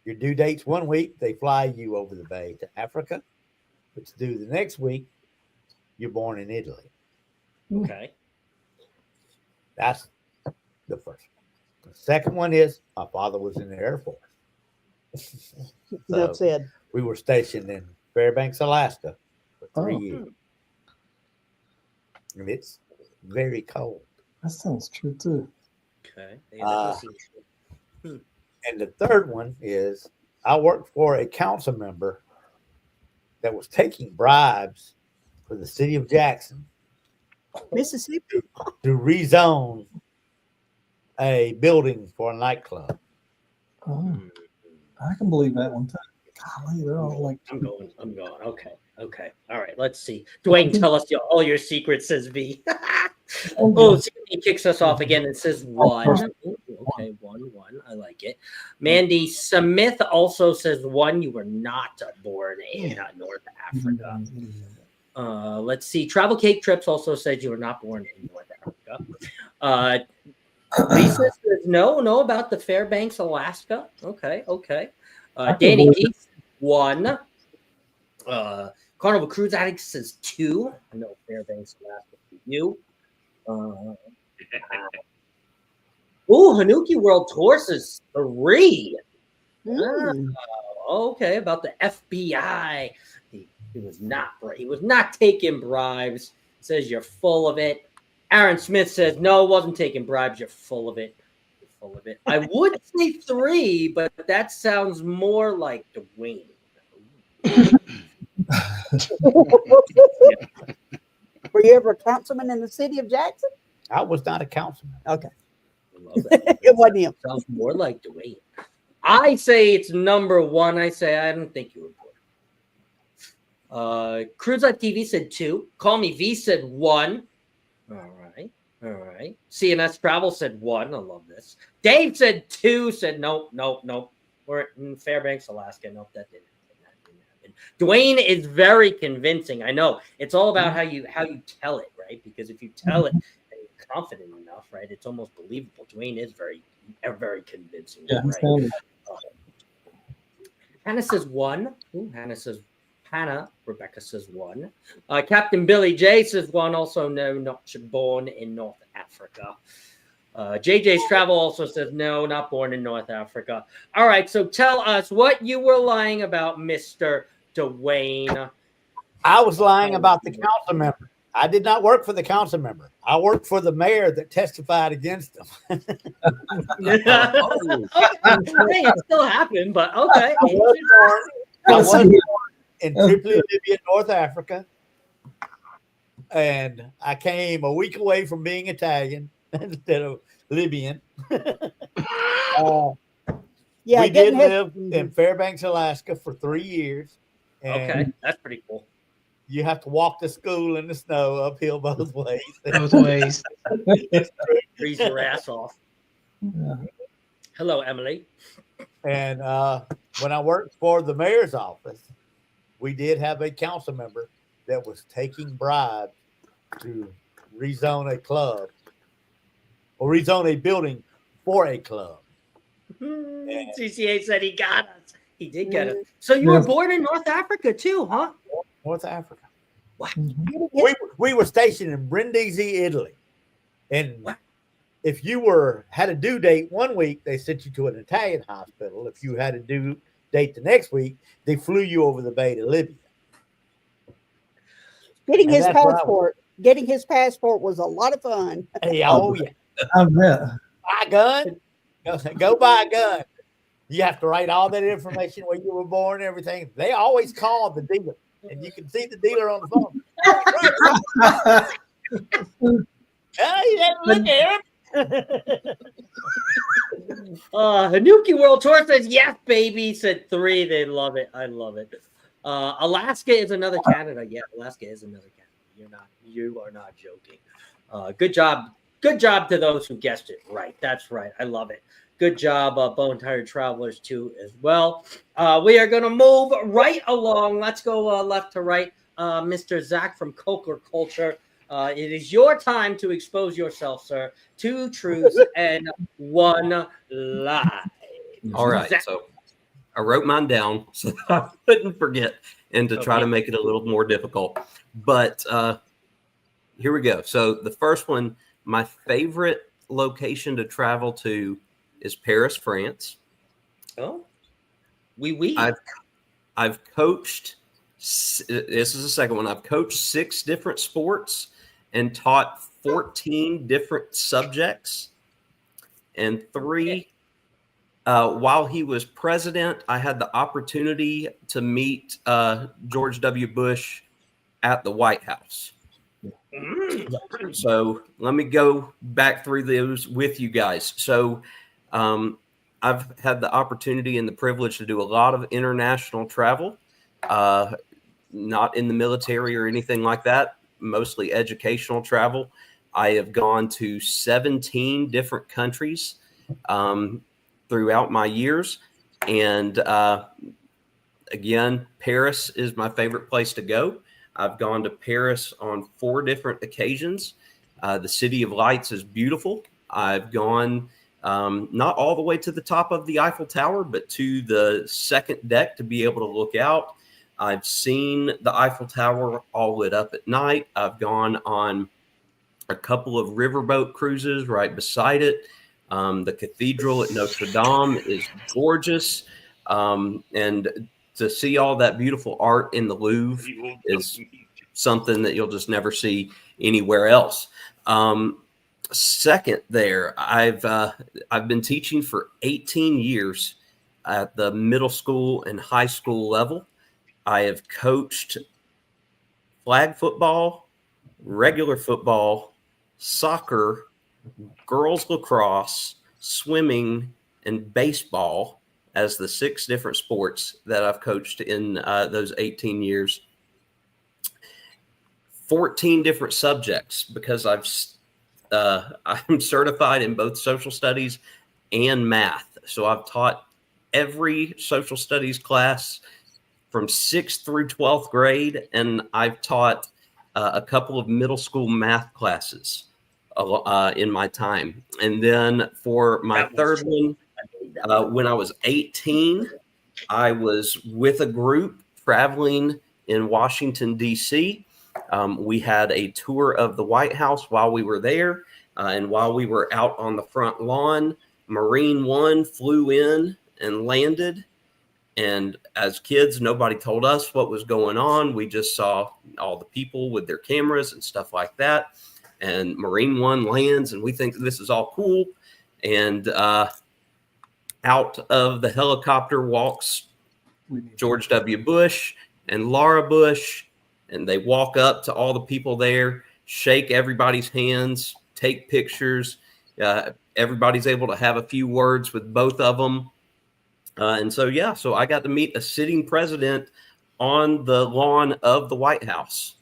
Your due date's 1 week. They fly you over the bay to Africa. But to do the next week, you're born in Italy. Okay. That's the first one. The second one is my father was in the Air Force. That's it. We were stationed in Fairbanks, Alaska for 3 years. And it's very cold. That sounds true too. Okay. And the third one is I worked for a council member that was taking bribes for the city of Jackson, Mississippi, to rezone a building for a nightclub. Oh, I can believe that one too. Golly, they're all like. I'm going. Okay. All right. Let's see. Dwayne, tell us all your secrets, says V. He kicks us off again and says 1. Okay, 1. I like it. Mandy Smith also says 1. You were not born in North Africa. Let's see. Travel Cake Trips also says you were not born in North Africa. Lisa says no about the Fairbanks, Alaska. Okay. Danny D 1. Carnival Cruise Addict says 2. I know Fairbanks, Alaska for you. Hanuki World Tour says 3. Okay, about the FBI. He was not taking bribes. Says you're full of it. Aaron Smith says no, wasn't taking bribes. You're full of it. I would say 3, but that sounds more like Dwayne. Were you ever a councilman in the city of Jackson? I was not a councilman. Okay. It wasn't him. Sounds more like Dwayne. I say it's number 1. I say I don't think you were born. Cruise Life TV said 2. Call Me V said 1. All right. CNS Travel said 1. I love this. Dave said 2. Said nope. We're in Fairbanks, Alaska. Nope, that didn't happen. Dwayne is very convincing. I know. It's all about how you tell it, right? Because if you tell it and you're confident enough, right, it's almost believable. Dwayne is very, very convincing. Yeah, right? Hannah says 1. Rebecca says 1. Captain Billy J says 1. Also, no, not born in North Africa. JJ's Travel also says no, not born in North Africa. All right, so tell us what you were lying about, Mr. Dwayne. I was lying about the council member. I did not work for the council member. I worked for the mayor that testified against him. It still happened, but okay. I was born in Tripoli, Libya, North Africa, and I came a week away from being Italian instead of Libyan. We did live in Fairbanks, Alaska for 3 years. Okay, that's pretty cool. you have to walk to school in the snow uphill both ways. Both ways. Freeze your ass off. Hello, Emily. And when I worked for the mayor's office, we did have a council member that was taking bribes to rezone a club or rezone a building for a club. CCA said he got us. He did get us. So you were born in North Africa too, huh? North Africa. What? We were stationed in Brindisi, Italy. And if you had a due date one week, they sent you to an Italian hospital. If you had a due date the next week, they flew you over the bay to Libya. Getting his passport was a lot of fun. Hey, oh yeah. I bet. Buy a gun. Go buy a gun. You have to write all that information where you were born and everything. They always call the dealer, and you can see the dealer on the phone. Oh, you didn't look at him. Hanuki World Tour says yes, baby. Said 3. They love it. I love it. Alaska is another Canada. Yeah, Alaska is another Canada. You are not joking. Good job. Good job to those who guessed it right. That's right. I love it. Good job, Bone Tired Travelers, too, as well. We are going to move right along. Let's go left to right. Mr. Zach from Coker Culture. It is your time to expose yourself, sir. 2 truths and 1 lie. All right. Zach. So I wrote mine down so that I wouldn't forget and to try to make it a little more difficult. But here we go. So the first one, my favorite location to travel to is Paris, France. Oh, oui. I've coached. This is the second one. I've coached 6 different sports and taught 14 different subjects. And 3, while he was president, I had the opportunity to meet George W. Bush at the White House. So let me go back through those with you guys. So I've had the opportunity and the privilege to do a lot of international travel, not in the military or anything like that, mostly educational travel. I have gone to 17 different countries throughout my years. And again, Paris is my favorite place to go. I've gone to Paris on 4 different occasions. The City of Lights is beautiful. I've gone not all the way to the top of the Eiffel Tower, but to the second deck to be able to look out. I've seen the Eiffel Tower all lit up at night. I've gone on a couple of riverboat cruises right beside it. The cathedral at Notre Dame is gorgeous. And to see all that beautiful art in the Louvre is something that you'll just never see anywhere else. Second there, I've been teaching for 18 years at the middle school and high school level. I have coached flag football, regular football, soccer, girls lacrosse, swimming, and baseball as the 6 different sports that I've coached in those 18 years. 14 different subjects because I'm certified in both social studies and math. So I've taught every social studies class from 6th through 12th grade, and I've taught a couple of middle school math classes in my time. And then for my third one, when I was 18, I was with a group traveling in Washington, D.C. We had a tour of the White House while we were there. And while we were out on the front lawn, Marine One flew in and landed. And as kids, nobody told us what was going on. We just saw all the people with their cameras and stuff like that. And Marine One lands, and we think this is all cool. And out of the helicopter walks George W. Bush and Laura Bush. And they walk up to all the people there, shake everybody's hands, take pictures. Everybody's able to have a few words with both of them. And so I got to meet a sitting president on the lawn of the White House.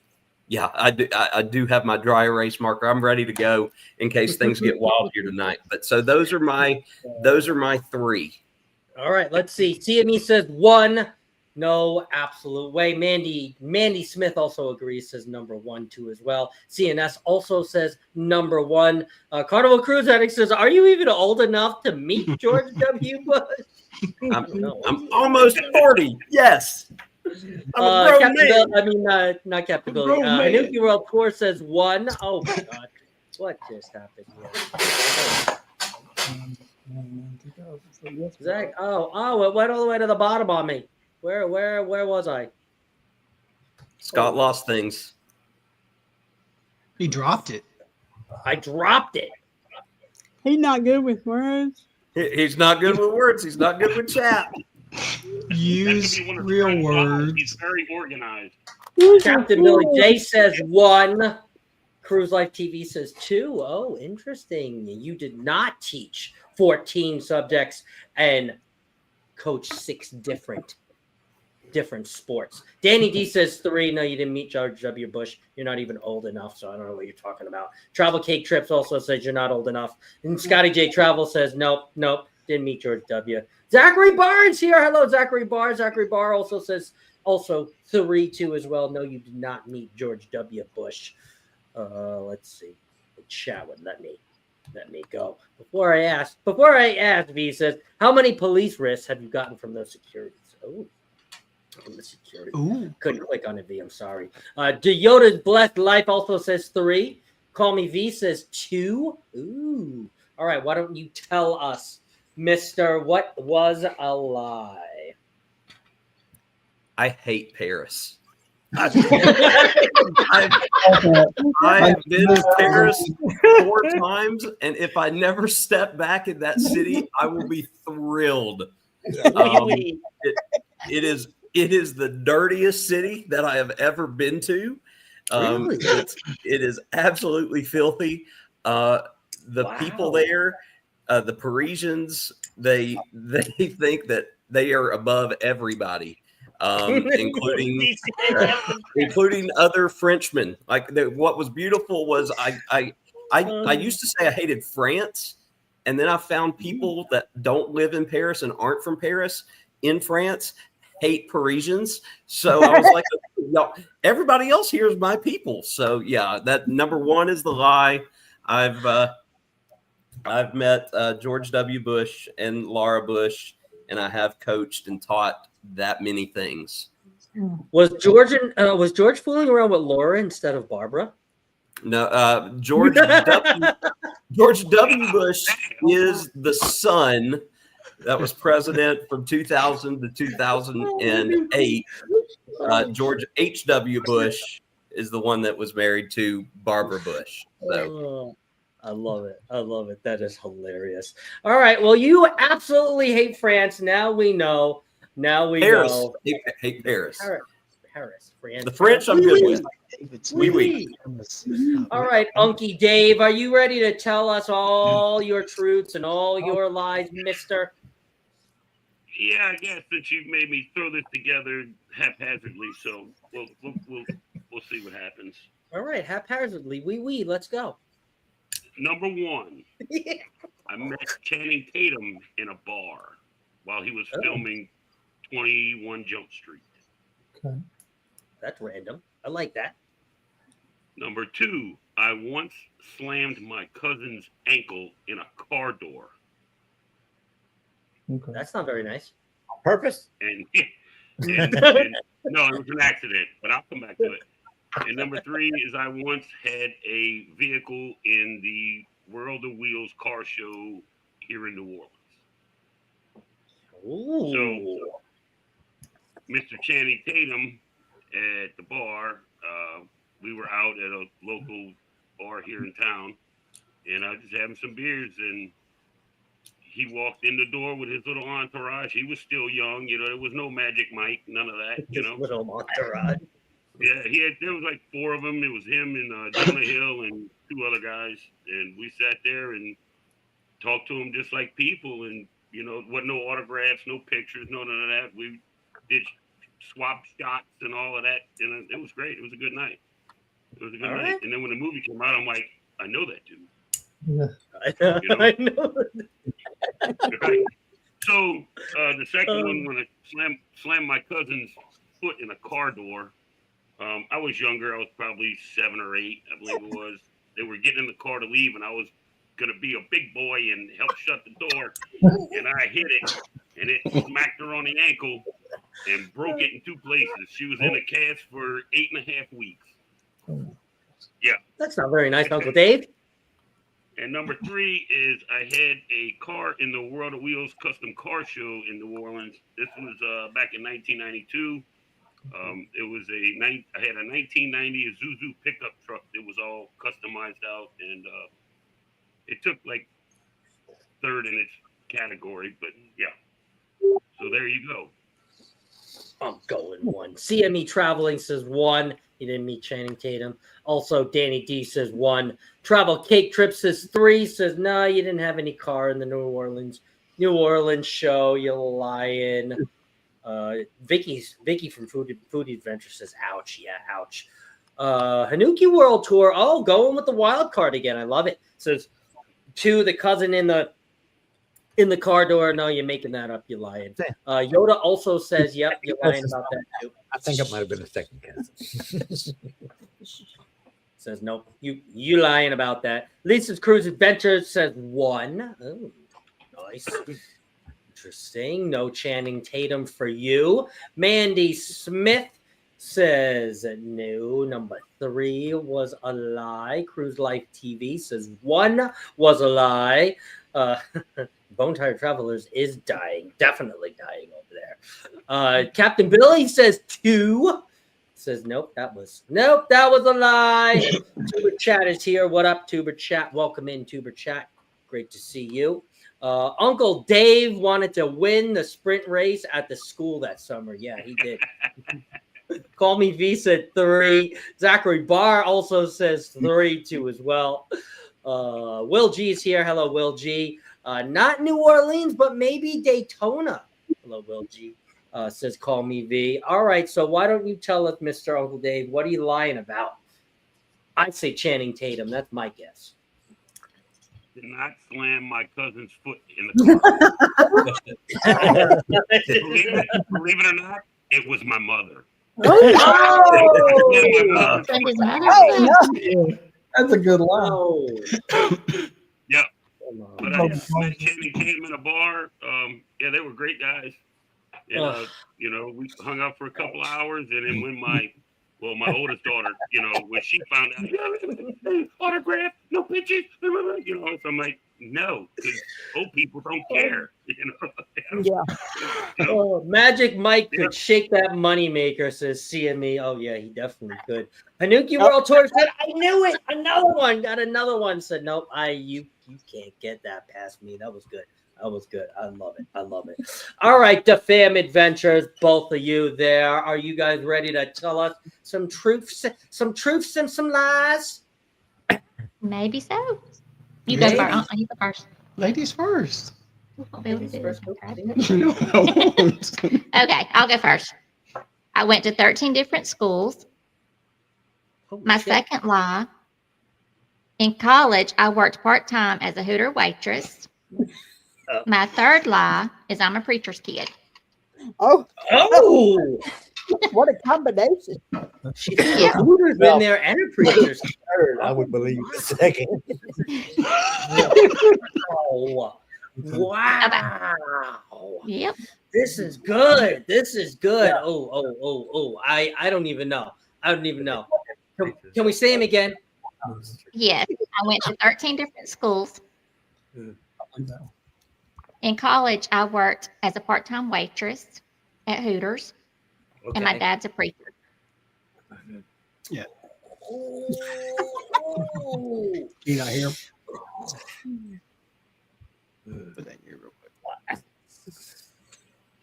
Yeah, I do have my dry erase marker. I'm ready to go in case things get wild here tonight. But so those are my 3. All right, let's see. CME says 1. No, absolute way. Mandy Smith also agrees, says number 1 too as well. CNS also says number 1. Carnival Cruise Addict says, "Are you even old enough to meet George W. Bush?" I'm almost 40. Yes. I'm a grown Captain man. Bill, not Captain Billy. Hanuki World Tour says 1. Oh my God, what just happened here? Zach, it went all the way to the bottom on me. Where was I? Scott lost things. He dropped it. I dropped it. He's not good with words. He's not good with words. He's not good with chat. Use real words. He's very organized. Captain Billy J says 1. Cruise Life TV says 2. Oh, interesting. You did not teach 14 subjects and coach 6 different sports. Danny D says 3. No, you didn't meet George W. Bush. You're not even old enough, so I don't know what you're talking about. Travel Cake Trips also says you're not old enough. And Scotty J Travel says nope, didn't meet George W. Zachary Barnes here. Hello, Zachary Barr. Zachary Barr also says 3 too as well. No, you did not meet George W. Bush. Let's see. The chat would let me go. Before I ask, V says, how many police risks have you gotten from those securities? Oh, from the security. Ooh. Couldn't click on it, V. I'm sorry. Yoda's Blessed Life also says 3. Call Me V says 2. Ooh. All right. Why don't you tell us, Mister, what was a lie? I hate Paris. I have been to Paris 4 times, and if I never step back in that city, I will be thrilled. It is the dirtiest city that I have ever been to. Really? It is absolutely filthy. The people there, the Parisians, they think that they are above everybody. Including other Frenchmen. Like what was beautiful was I used to say I hated France, and then I found people that don't live in Paris and aren't from Paris in France hate Parisians. So I was like, no, everybody else here is my people. So yeah, that number 1 is the lie. I've met George W. Bush and Laura Bush, and I have coached and taught that many things. Was George fooling around with Laura instead of Barbara? No, George W. Bush is the son that was president from 2000 to 2008. George H.W. Bush is the one that was married to Barbara Bush. So. I love it. That is hilarious. All right. Well, you absolutely hate France. Now we know. Paris. Know. Hate Paris. Paris. France. The French I'm good with. Oui. All right, Unky Dave, are you ready to tell us all your truths and all your lies, mister? Yeah, I guess that you made me throw this together haphazardly, so we'll see what happens. All right, haphazardly. Oui. Let's go. Number 1, I met Channing Tatum in a bar while he was filming 21 Jump Street. Okay. That's random. I like that. Number 2, I once slammed my cousin's ankle in a car door. Okay. That's not very nice. On purpose? And no, it was an accident, but I'll come back to it. And number 3 is I once had a vehicle in the World of Wheels car show here in New Orleans. Ooh. So, Mr. Channing Tatum at the bar, we were out at a local bar here in town, and I was just having some beers, and he walked in the door with his little entourage. He was still young, there was no Magic Mike, none of that, Little entourage. Yeah, there was like 4 of them. It was him and Jonah Hill and 2 other guys. And we sat there and talked to them just like people. And, wasn't no autographs, no pictures, none of that. We did swap shots and all of that, and it was great. It was a good night. It was a good All night. right. And then when the movie came out, I'm like, I know that dude. I know. I know. Right? So the second one, when I slammed my cousin's foot in a car door, I was younger. I was probably 7 or 8, I believe it was. They were getting in the car to leave, and I was going to be a big boy and help shut the door. And I hit it, and it smacked her on the ankle and broke it in 2 places. She was in a cast for 8.5 weeks. Yeah. That's not very nice, Uncle Dave. And number 3 is I had a car in the World of Wheels custom car show in New Orleans. This was back in 1992. It was I had a 1990 Isuzu pickup truck that was all customized out, and it took like 3rd in its category, but yeah. So there you go. I'm going 1. CME Traveling says 1. He didn't meet Channing Tatum. Also, Danny D says 1. Travel Cake Trip says 3. Says, no, you didn't have any car in the New Orleans show. You're lying. Vicky from Food Adventure says, ouch. Yeah, ouch. Hanuki World Tour. Oh, going with the wild card again. I love it. Says 2, the cousin in the car door. No, you're making that up. You're lying. Yoda also says, yep, you're lying about that too. I think it might have been a second cousin. Says, nope, you lying about that. Lisa's Cruise Adventures says 1. Oh, nice. Interesting. No Channing Tatum for you. Mandy Smith says no. Number 3 was a lie. Cruise Life TV says 1 was a lie. Bone Tired Travelers is dying. Definitely dying over there. Captain Billy says 2. Says nope, that was a lie. Tuber Chat is here. What up, Tuber Chat? Welcome in, Tuber Chat. Great to see you. Uncle Dave wanted to win the sprint race at the school that summer. Yeah, he did. Call me V said 3. Zachary Barr also says 3 too as well. Will G is here. Hello, Will G. Not New Orleans, but maybe Daytona. Hello, Will G. Says call me V. All right, so why don't you tell us, Mr. Uncle Dave, what are you lying about? I'd say Channing Tatum. That's my guess. Did not slam my cousin's foot in the car. believe it or not, it was my mother. That's a good line. Yeah. But I met Channing Tatum in a bar. Yeah, they were great guys. And, we hung out for a couple hours, and then when my oldest daughter, when she found out, autograph, no pictures, so I'm like, no, because old people don't care, Yeah. Oh, Magic Mike could shake that moneymaker, says CME. Oh, yeah, he definitely could. Hanuki World Tour said, I knew it. Another one. Got another one. Said, nope, you can't get that past me. That was good. I love it. All right, the fam adventures, both of you there. Are you guys ready to tell us some truths and some lies? Maybe so. You go first. You go first. Ladies first. No, okay, I'll go first. I went to 13 different schools. My second lie. In college, I worked part-time as a Hooter waitress. My third lie is I'm a preacher's kid. Oh, what a combination! She's a Hooters in there and a preacher's kid. I would believe the second. Oh, wow! Yep. This is good. Oh! I don't even know. Can we say him again? Yes, I went to 13 different schools. In college, I worked as a part-time waitress at Hooters, and my dad's a preacher. Yeah. You not hear?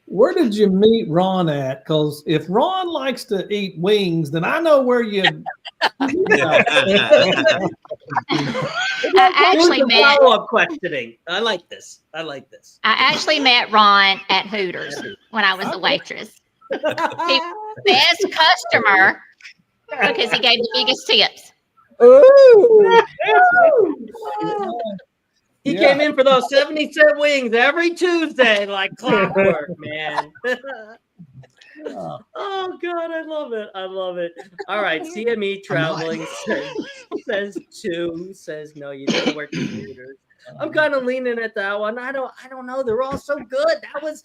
Where did you meet Ron at? Because if Ron likes to eat wings, then I know where you. I actually met follow-up questioning. I like this. I actually met Ron at Hooters when I was a waitress. Best customer because he gave the biggest tips. Ooh. He came in for those 70-cent wings every Tuesday, like clockwork, man. Oh God, I love it. I love it. All right, CME traveling says 2. Says no, you didn't wear computers. I'm kind of leaning at that one. I don't know. They're all so good. That was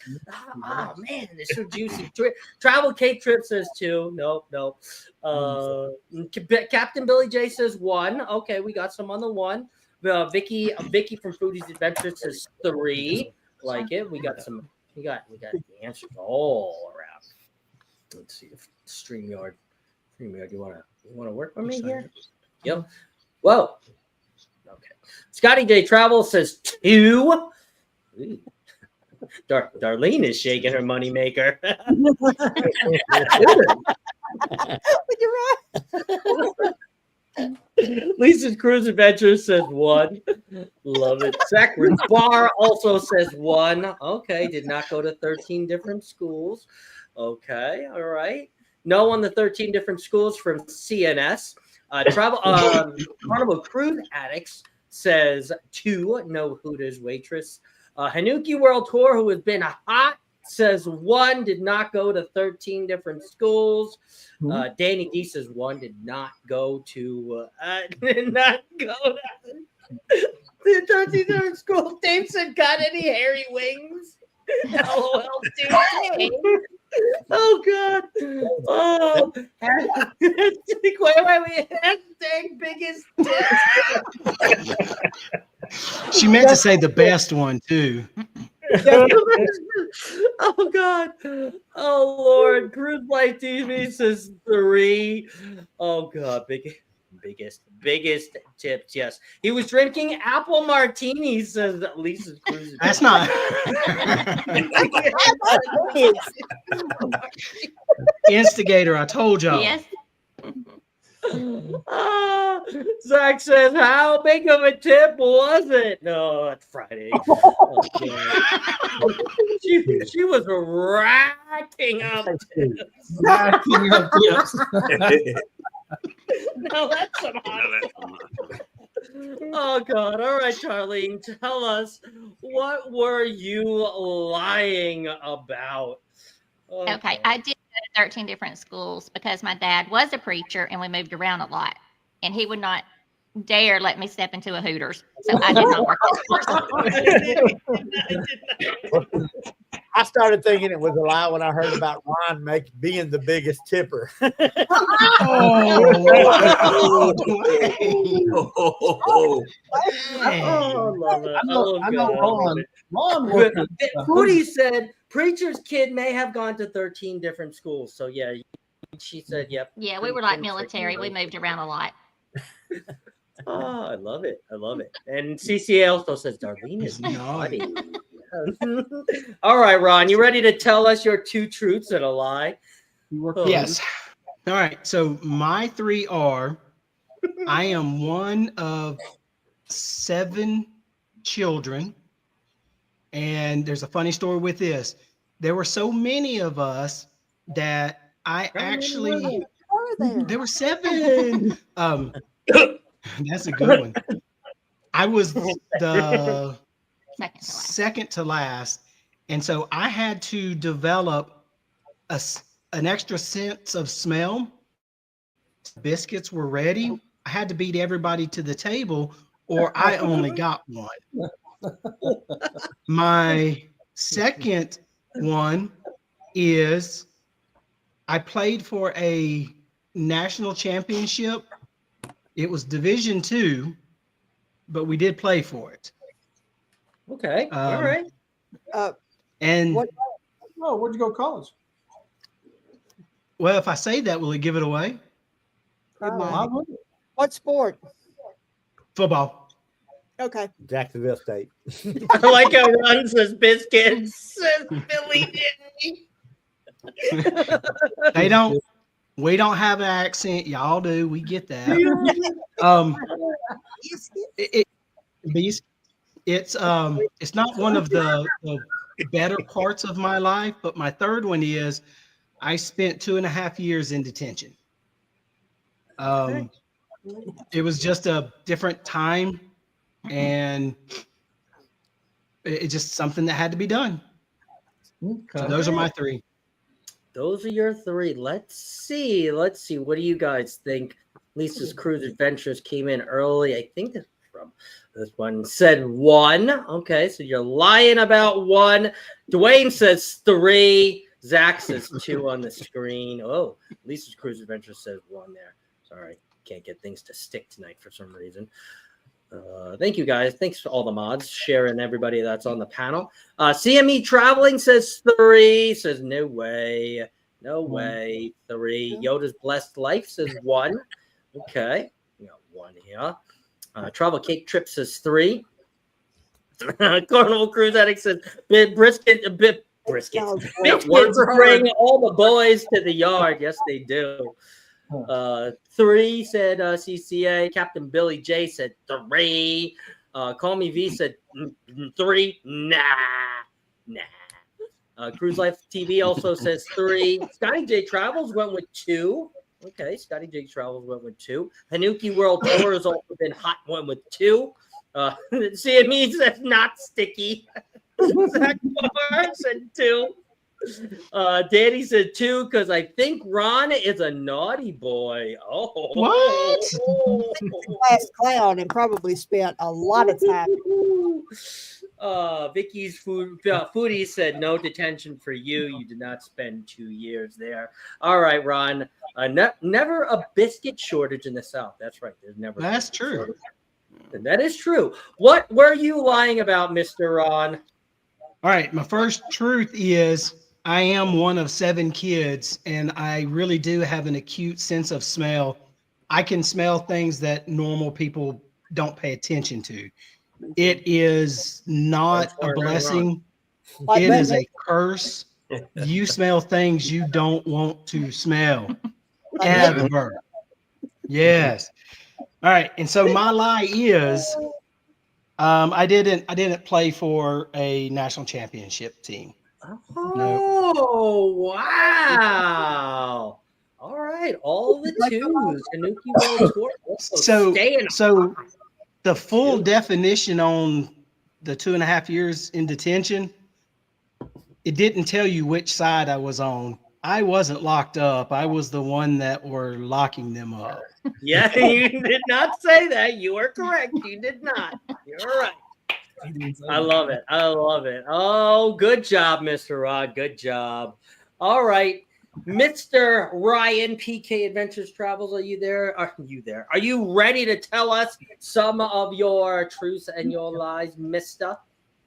oh man, they're so juicy. Travel Cape Trip says 2. Nope. Captain Billy J says 1. Okay, we got some on the 1. Vicky from Foodie's Adventure says 3. Like it. We got the answers all around. Let's see if StreamYard, you wanna work with me here? Yep. Whoa. Okay. Scotty J Travel says 2. Darlene is shaking her moneymaker. Lisa's Cruise Adventure says 1. Love it. Sacred Bar also says 1. Okay, did not go to 13 different schools. Okay, all right. No on the 13 different schools from CNS. Carnival Cruise Addicts says 2. No Hooters waitress. Hanuki World Tour, who has been hot, says 1. Did not go to 13 different schools. Danny D says 1. Did not go to the 13 different schools. Dave said, got any hairy wings? LOL, dude. Oh God! Oh, wait! Hashtag biggest tip. She meant to say the best one too. Oh God! Oh Lord! Cruise Life TV says 3. Oh God! Biggest tips. Yes, he was drinking apple martinis. Says Lisa's Cruise. That's not. Instigator, I told y'all. Yes. Zach says, how big of a tip was it? No, it's Friday. She was racking up tips. Racking up tips. No, that's some hot. Oh God. All right, Charlene, tell us, what were you lying about? Okay, I did go to 13 different schools because my dad was a preacher and we moved around a lot. And he would not dare let me step into a Hooters. So I did not work at I started thinking it was a lie when I heard about Ron being the biggest tipper. Love it. I know Ron Foodie said preacher's kid may have gone to 13 different schools. So yeah, she said, yep. Yeah, we were like military. We moved around a lot. Oh, I love it. And CCA also says Darlene is naughty. All right, Ron, you ready to tell us your 2 truths and a lie? Yes. All right. So my 3 are: I am one of 7 children. And there's a funny story with this. There were so many of us that I actually, there were 7. That's a good one. I was the second to last. And so I had to develop an extra sense of smell. Biscuits were ready. I had to beat everybody to the table, or I only got one. My second one is I played for a national championship. It was Division II, but we did play for it. Okay. All right. And where'd you go to college? Well, if I say that, will it give it away? What sport? Football. Okay. Jacksonville State. I like how Ron says biscuits. Says Billy didn't. They don't. We don't have an accent. Y'all do. We get that. It's not one of the better parts of my life, but my third one is I spent 2.5 years in detention. It was just a different time, and it's just something that had to be done. So those are my 3. Those are your 3. Let's see. What do you guys think? Lisa's Cruise Adventures came in early. I think from this one said 1. Okay, so you're lying about 1. Dwayne says 3. Zach says 2 on the screen. Oh, Lisa's Cruise Adventures says 1 there. Sorry, can't get things to stick tonight for some reason. Thank you guys. Thanks for all the mods, sharing everybody that's on the panel. CME Traveling says 3. Says no way. No way. 3. Yoda's Blessed Life says 1. Okay. We got 1 here. Travel Cake Trip says 3. Carnival Cruise Addict says brisket. Bitches bring all the boys to the yard. Yes, they do. 3 said CCA. Captain Billy J said 3. Call Me V said 3. Nah. Cruise Life TV also says 3. Scotty J Travels went with 2. Okay, Scotty J Travels went with 2. Hanuki World Tour has also been hot, went with 2. CME says not sticky. Zach Barr said 2. Danny said 2 because I think Ron is a naughty boy. Oh, what? Last clown and probably spent a lot of time. Vicky's foodie said no detention for you. You did not spend 2 years there. All right, Ron. Never a biscuit shortage in the South. That's right. There's never. That's true. And that is true. What were you lying about, Mr. Ron? All right. My first truth is I am one of 7 kids, and I really do have an acute sense of smell. I can smell things that normal people don't pay attention to. It is not a blessing. It is a curse. You smell things you don't want to smell. Ever. Yes. All right. And so my lie is I didn't play for a national championship team. Oh, wow. All right. All the 2s. Hanuki World Tour. So the full definition on the 2.5 years in detention, it didn't tell you which side I was on. I wasn't locked up. I was the one that were locking them up. Yeah, you did not say that. You are correct. You did not. You're right. I love it. I love it. Oh, good job, Mr. Rod. Good job. All right. Mr. Ryan, PK Adventures Travels, are you there? Are you there? Are you ready to tell us some of your truths and your lies, mister?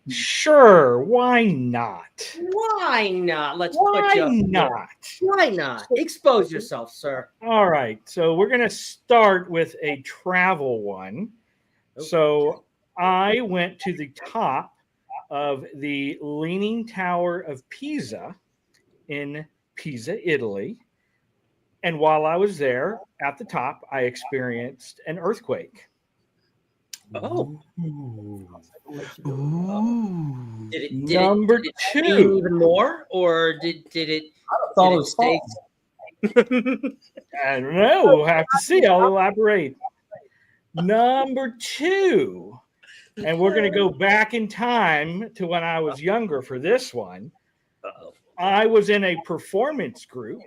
Sure. Why not? Why not? Why not? Why not? Expose yourself, sir. All right. So we're going to start with a travel one. Okay. So I went to the top of the Leaning Tower of Pisa in Pisa, Italy. And while I was there at the top, I experienced an earthquake. Oh. Did it Number 2. Even more? Or did it? I thought it was stay? I don't know. We'll have to see. I'll elaborate. Number 2. And we're going to go back in time to when I was younger for this one. I was in a performance group,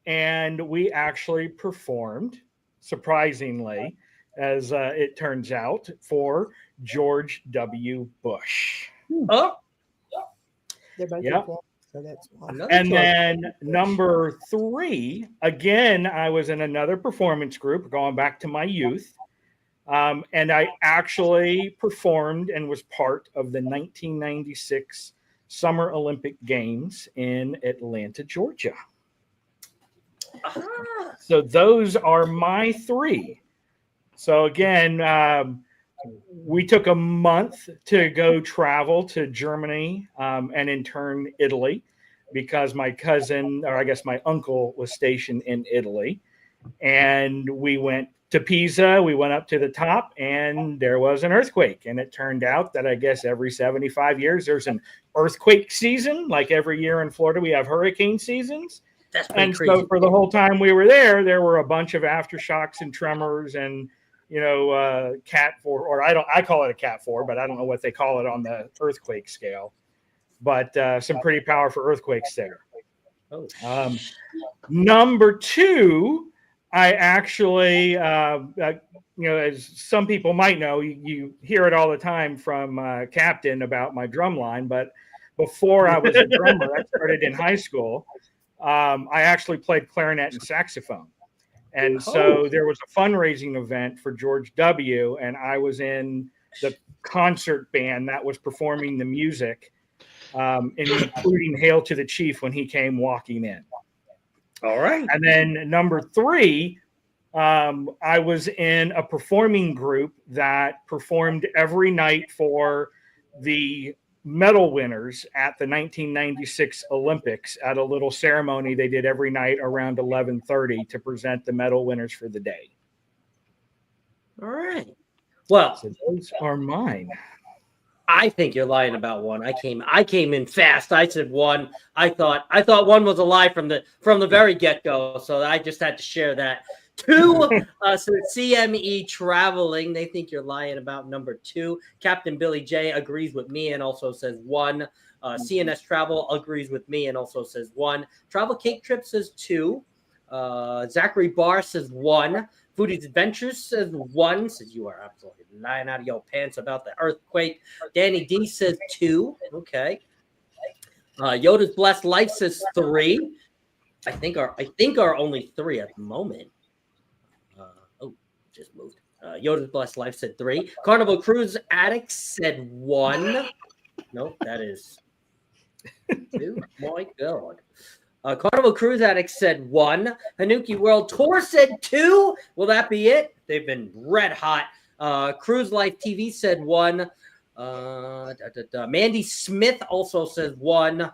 and we actually performed, surprisingly, as it turns out, for George W. Bush. Oh. Yep. So that's And then number 3, again, I was in another performance group, going back to my youth. And I actually performed and was part of the 1996 Summer Olympic Games in Atlanta, Georgia. So those are my 3. So again, we took a month to go travel to Germany and in turn Italy, because my cousin, or I guess my uncle, was stationed in Italy. And we went to Pisa, we went up to the top, and there was an earthquake. And it turned out that I guess every 75 years there's an earthquake season. Like every year in Florida, we have hurricane seasons. That's pretty And crazy. so for the whole time we were there were a bunch of aftershocks and tremors and, Cat 4, or I call it a Cat 4, but I don't know what they call it on the earthquake scale. But some pretty powerful earthquakes there. Oh. Number 2, I actually, as some people might know, you hear it all the time from Captain about my drum line, but before I was a drummer, I started in high school. I actually played clarinet and saxophone. And so there was a fundraising event for George W., and I was in the concert band that was performing the music, including Hail to the Chief when he came walking in. All right. And then number 3, I was in a performing group that performed every night for the medal winners at the 1996 Olympics at a little ceremony they did every night around 11:30 to present the medal winners for the day. All right. Well, so those are mine. I think you're lying about one. I came in fast. I said 1. I thought 1 was a lie from the very get-go. So I just had to share that. 2, so CME Traveling, they think you're lying about number 2. Captain Billy J agrees with me and also says 1. CNS Travel agrees with me and also says 1. Travel Cake Trip says 2. Zachary Barr says 1. Foodie's Adventures says 1. Says you are absolutely lying out of your pants about the earthquake. Danny D says 2. Okay. Yoda's Blessed Life says 3. I think are only 3 at the moment. Just moved. Yoda's Blessed Life said 3. Carnival Cruise Addicts said 1. Nope, that is 2. My God. Carnival Cruise Addicts said 1. Hanuki World Tour said 2. Will that be it? They've been red hot. Cruise Life TV said 1. Mandy Smith also says 1.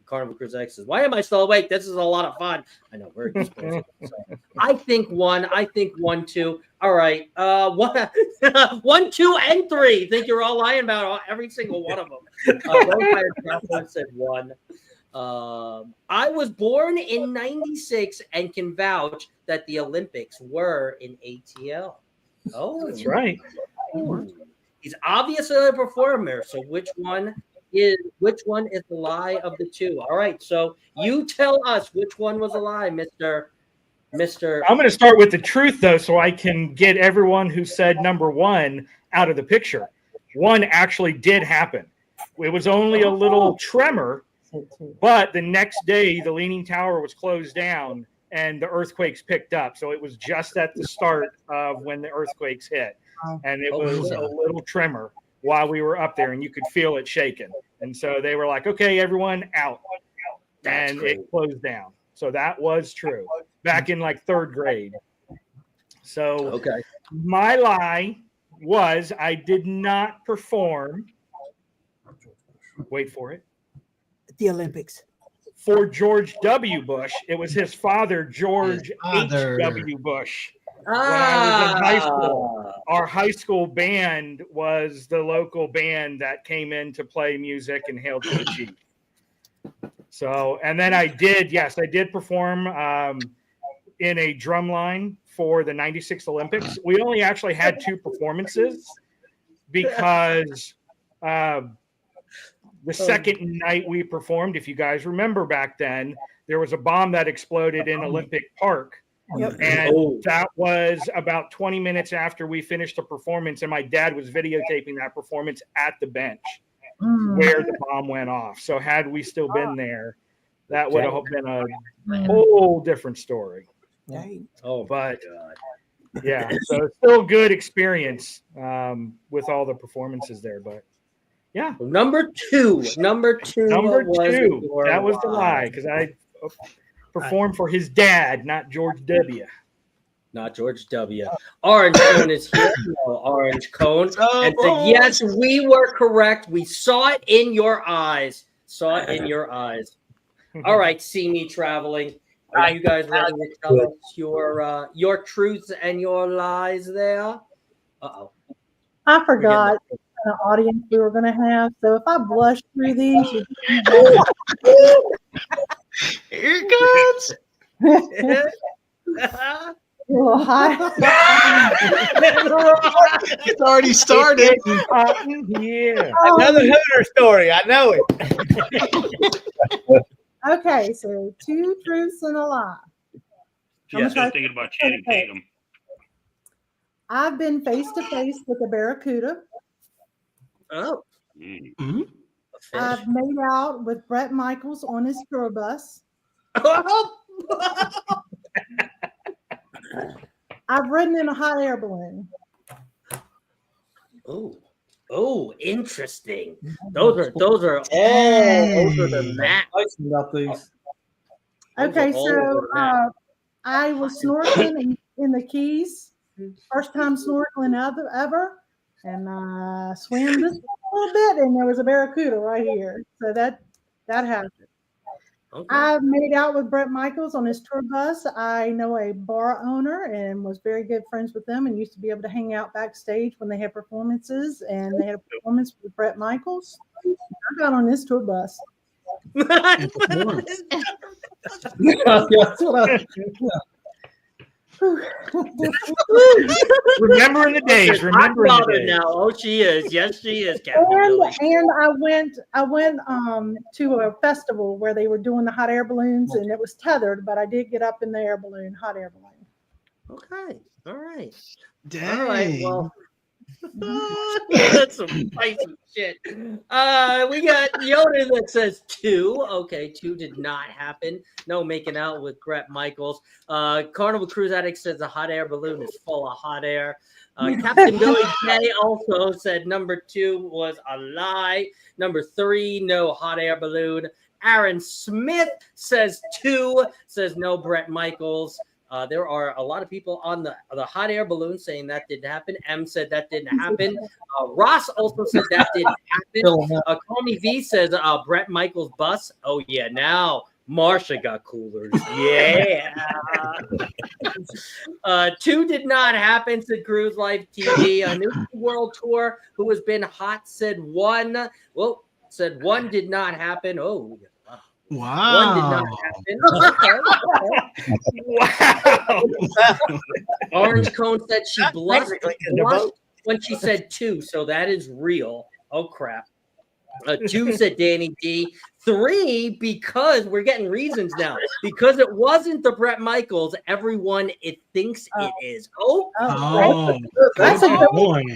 Carnival Cruise Addicts says, why am I still awake? This is a lot of fun. I know, very expensive. So I think 1. I think 1, 2. All right. 1, 2, and 3. Think you're all lying about every single one of them. Vampire Traveler said 1. I was born in 96 and can vouch that the Olympics were in ATL. Oh, that's right. He's obviously a performer. So which one is the lie of the 2? All right. So you tell us which one was a lie, Mr. I'm going to start with the truth, though, so I can get everyone who said number 1 out of the picture. 1 actually did happen. It was only a little tremor, but the next day the Leaning Tower was closed down and the earthquakes picked up. So it was just at the start of when the earthquakes hit. And it was a little tremor while we were up there, and you could feel it shaking. And so they were like, okay, everyone out. And it closed down. So that was true back in like 3rd grade. So my lie was I did not perform. Wait for it. The Olympics. For George W. Bush. It was his father, George H.W. Bush. When I was in high school, our high school band was the local band that came in to play music and Hail to the Chief. So, and then I did perform in a drum line for the 96 Olympics. We only actually had 2 performances because the second night we performed, if you guys remember back then, there was a bomb that exploded in Olympic Park. Yep. And that was about 20 minutes after we finished the performance, and my dad was videotaping that performance at the bench where the bomb went off. So had we still been there, that would have been a whole different story. But yeah, so still good experience with all the performances there. But yeah, number two. That was the lie, because I performed for his dad, not George W. Not George W. Orange Cone is here. Orange Cone. And said, yes, we were correct. We saw it in your eyes. All right, see me traveling. Are you guys ready to tell us your truths and your lies there? Uh-oh. I forgot the audience we were going to have. So if I blush through these, Here it comes. Well, It's already started. Yeah. Another Hooter story. I know it. okay, so 2 truths and a lie. Yeah, still thinking about Channing Tatum. I've been face to face with a barracuda. Oh. Mm-hmm. I've made out with Brett Michaels on his tour bus. I've ridden in a hot air balloon. Oh, interesting. Those are the max. About these. Okay, all so over that. I was snorkeling in the Keys, first time snorkeling ever, and I swam just a little bit, and there was a barracuda right here. So that happened. Okay. I've made out with Brett Michaels on his tour bus. I know a bar owner and was very good friends with them and used to be able to hang out backstage when they had performances, and they had a performance with Brett Michaels. I got on this tour bus. Remembering the days. Remembering the days. Now. Oh, she is. Yes, she is. Captain Billy. And I went to a festival where they were doing the hot air balloons, and it was tethered, but I did get up in the air balloon, hot air balloon. Okay. All right. Dang. All right. Well, that's some spicy shit. We got Yoda that says 2. Okay, 2 did not happen. No making out with Brett Michaels. Carnival Cruise Addict says the hot air balloon is full of hot air. Captain Billy J also said number 2 was a lie. Number 3, no hot air balloon. Aaron Smith says 2. Says no Brett Michaels. There are a lot of people on the hot air balloon saying that didn't happen. M said that didn't happen. Ross also said that didn't happen. Call Me V says Brett Michaels bus. Oh yeah, now Marsha got coolers. Yeah. 2 did not happen, said Cruise Life TV. A New World Tour, who has been hot, said 1. Well, said 1 did not happen. Oh. Wow. 1 did not happen. Wow. Orange Cone said she blushed when she said 2, so that is real. Oh, crap. 2 said Danny D. 3, because we're getting reasons now. Because it wasn't the Brett Michaels, everyone it thinks it is. That's a good point.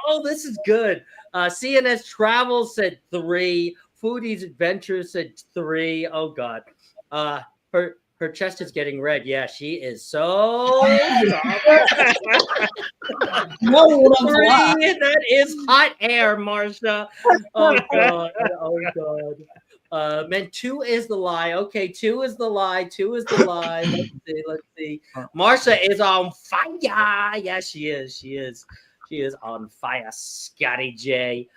Oh, this is good. CNS Travel said 3. Foodie's Adventures said 3. Oh God. Her chest is getting red. Yeah, she is so. 3, that is hot air, Marsha. Oh God. Oh God. Man, 2 is the lie. Okay, 2 is the lie. 2 is the lie. Let's see. Marsha is on fire. Yeah, she is. She is on fire, Scotty J.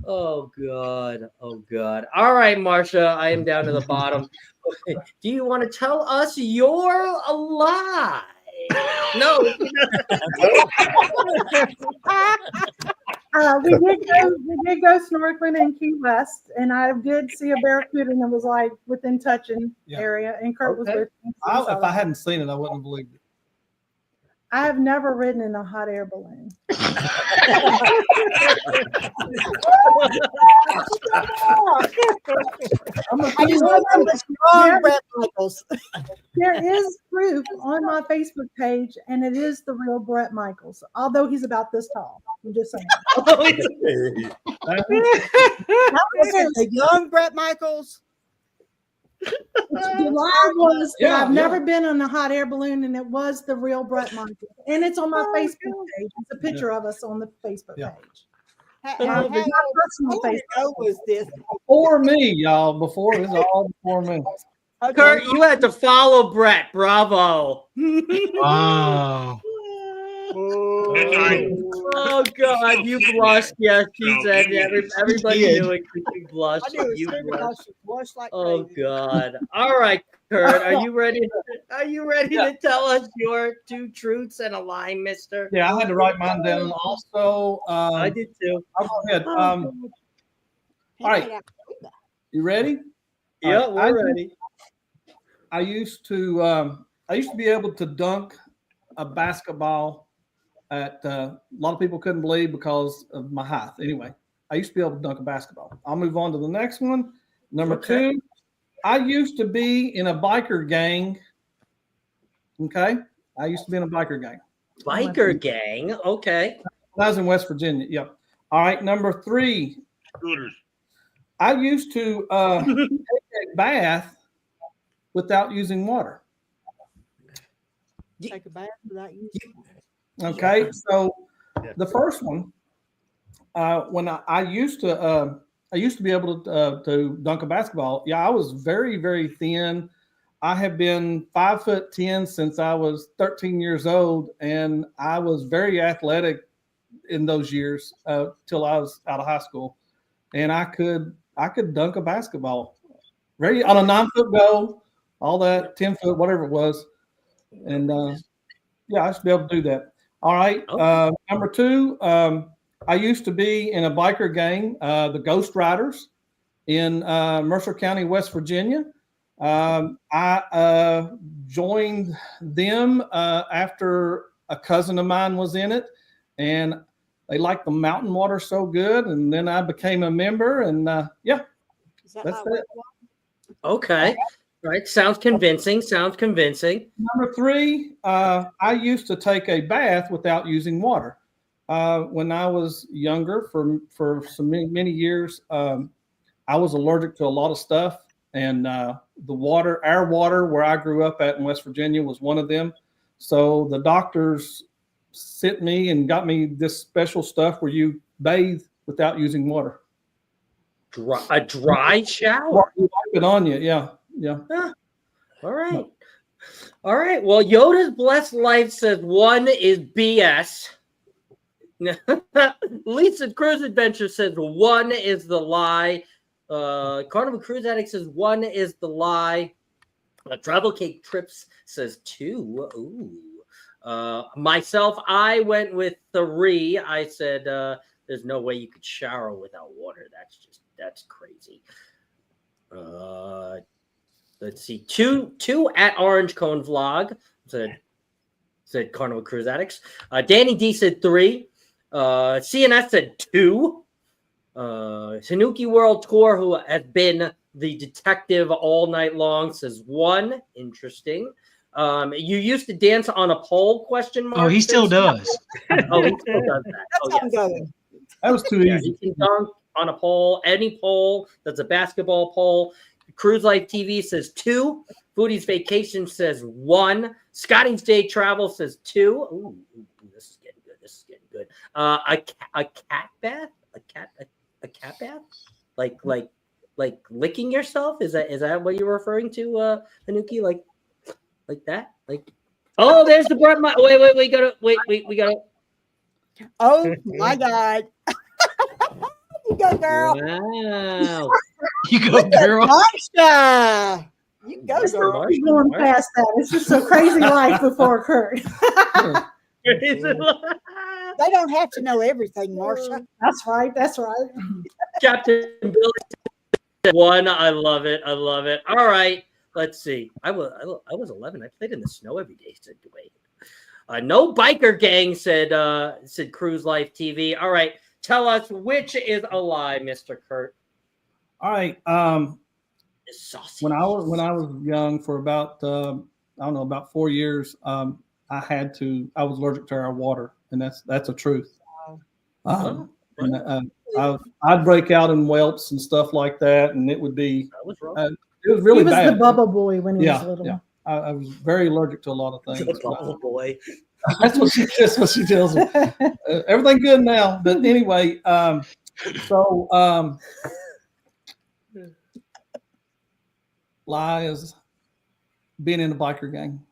Oh God. Oh God. All right, Marsha, I am down to the bottom. Do you want to tell us your lie? No. We did go snorkeling in Key West, and I did see a barracuda that was like within touching area, and Kurt was with me. If I hadn't seen it, I wouldn't have believed it. I have never ridden in a hot air balloon. There is proof on my Facebook page, and it is the real Brett Michaels, although he's about this tall. I'm just saying. The young Brett Michaels. The lie was that I've never been on a hot air balloon, and it was the real Brett Michaels, and it's on my Facebook page. It's a picture of us on the Facebook page. How long was this? Before me, y'all. Before it was all before me. Okay. Kurt, you had to follow Brett. Bravo. Wow. Oh God, you blushed. Yes, she said. Everybody knew it. You blushed. You blushed. Oh God. All right, Kurt. Are you ready? Are you ready to tell us your 2 truths and a lie, Mister? Yeah, I had to write mine down. Also, I did too. I'll go ahead. All right. You ready? Yeah, All right, we're ready. I used to be able to dunk a basketball at a lot of people couldn't believe because of my height. Anyway, I used to be able to dunk a basketball. I'll move on to the next one. Number Okay. 2, I used to be in a biker gang. Okay, I used to be in a biker gang. Biker gang. Okay. When I was in West Virginia. Yep. All right. Number 3, Scooters. I used to take a bath without using water. Take a bath without using water. Okay, so the first one, when I used to be able to dunk a basketball. Yeah, I was very, very thin. I have been 5'10" since I was 13 years old, and I was very athletic in those years till I was out of high school, and I could dunk a basketball, ready on a 9-foot goal, all that 10-foot, whatever it was, and yeah, I should be able to do that. All right, number 2, I used to be in a biker gang, the Ghost Riders, in Mercer County, West Virginia. I joined them after a cousin of mine was in it, and they liked the mountain water so good, and then I became a member, and yeah, that's it. Okay. Right. Sounds convincing. Sounds convincing. Number 3, I used to take a bath without using water. When I was younger, for many years, I was allergic to a lot of stuff, and our water where I grew up at in West Virginia was one of them. So the doctors sent me and got me this special stuff where you bathe without using water. A dry shower. You wipe it on you, yeah. Yeah. All right. All right. Well, Yoda's Blessed Life says 1 is BS. Lisa Cruise Adventure says 1 is the lie. Carnival Cruise Addict says 1 is the lie. Travel Cake Trips says 2. Ooh. Myself, I went with 3. I said there's no way you could shower without water. That's crazy. Let's see. Two at Orange Cone Vlog said Carnival Cruise Addicts. Danny D said 3. CNS said 2. Tanuki World Tour, who has been the detective all night long, says 1. Interesting. You used to dance on a pole? Question mark. Oh, he still does. Oh, he still does that. That's yes. That was too easy. You can dunk on a pole, any pole that's a basketball pole. Cruise Life TV says 2. Foodie's Vacation says 1. Scotty's Day Travel says 2. Ooh, this is getting good. This is getting good. A cat bath? A cat bath? Like licking yourself? Is that what you're referring to, Hanuki? Like that? Like, oh, there's the Brett. Wait, we gotta. Oh my God. You go, girl. Wow. You go, girl. Marsha. You go, girl. He's going past that. It's just a crazy life before Kurt. They don't have to know everything, Marsha. That's right. That's right. Captain Billy 1. I love it. I love it. All right. Let's see. I was 11. I played in the snow every day, said Dwayne. No biker gang, said Cruise Life TV. All right. Tell us which is a lie, Mr. Kurt. All right. When I was young, for about about 4 years, I was allergic to our water, and that's a truth. I'd break out in whelps and stuff like that, and it would be it was really bad. He was the bubble boy when he was little. Yeah. I was very allergic to a lot of things. The bubble boy. That's what she tells me. Everything good now, but anyway, lie is being in a biker gang.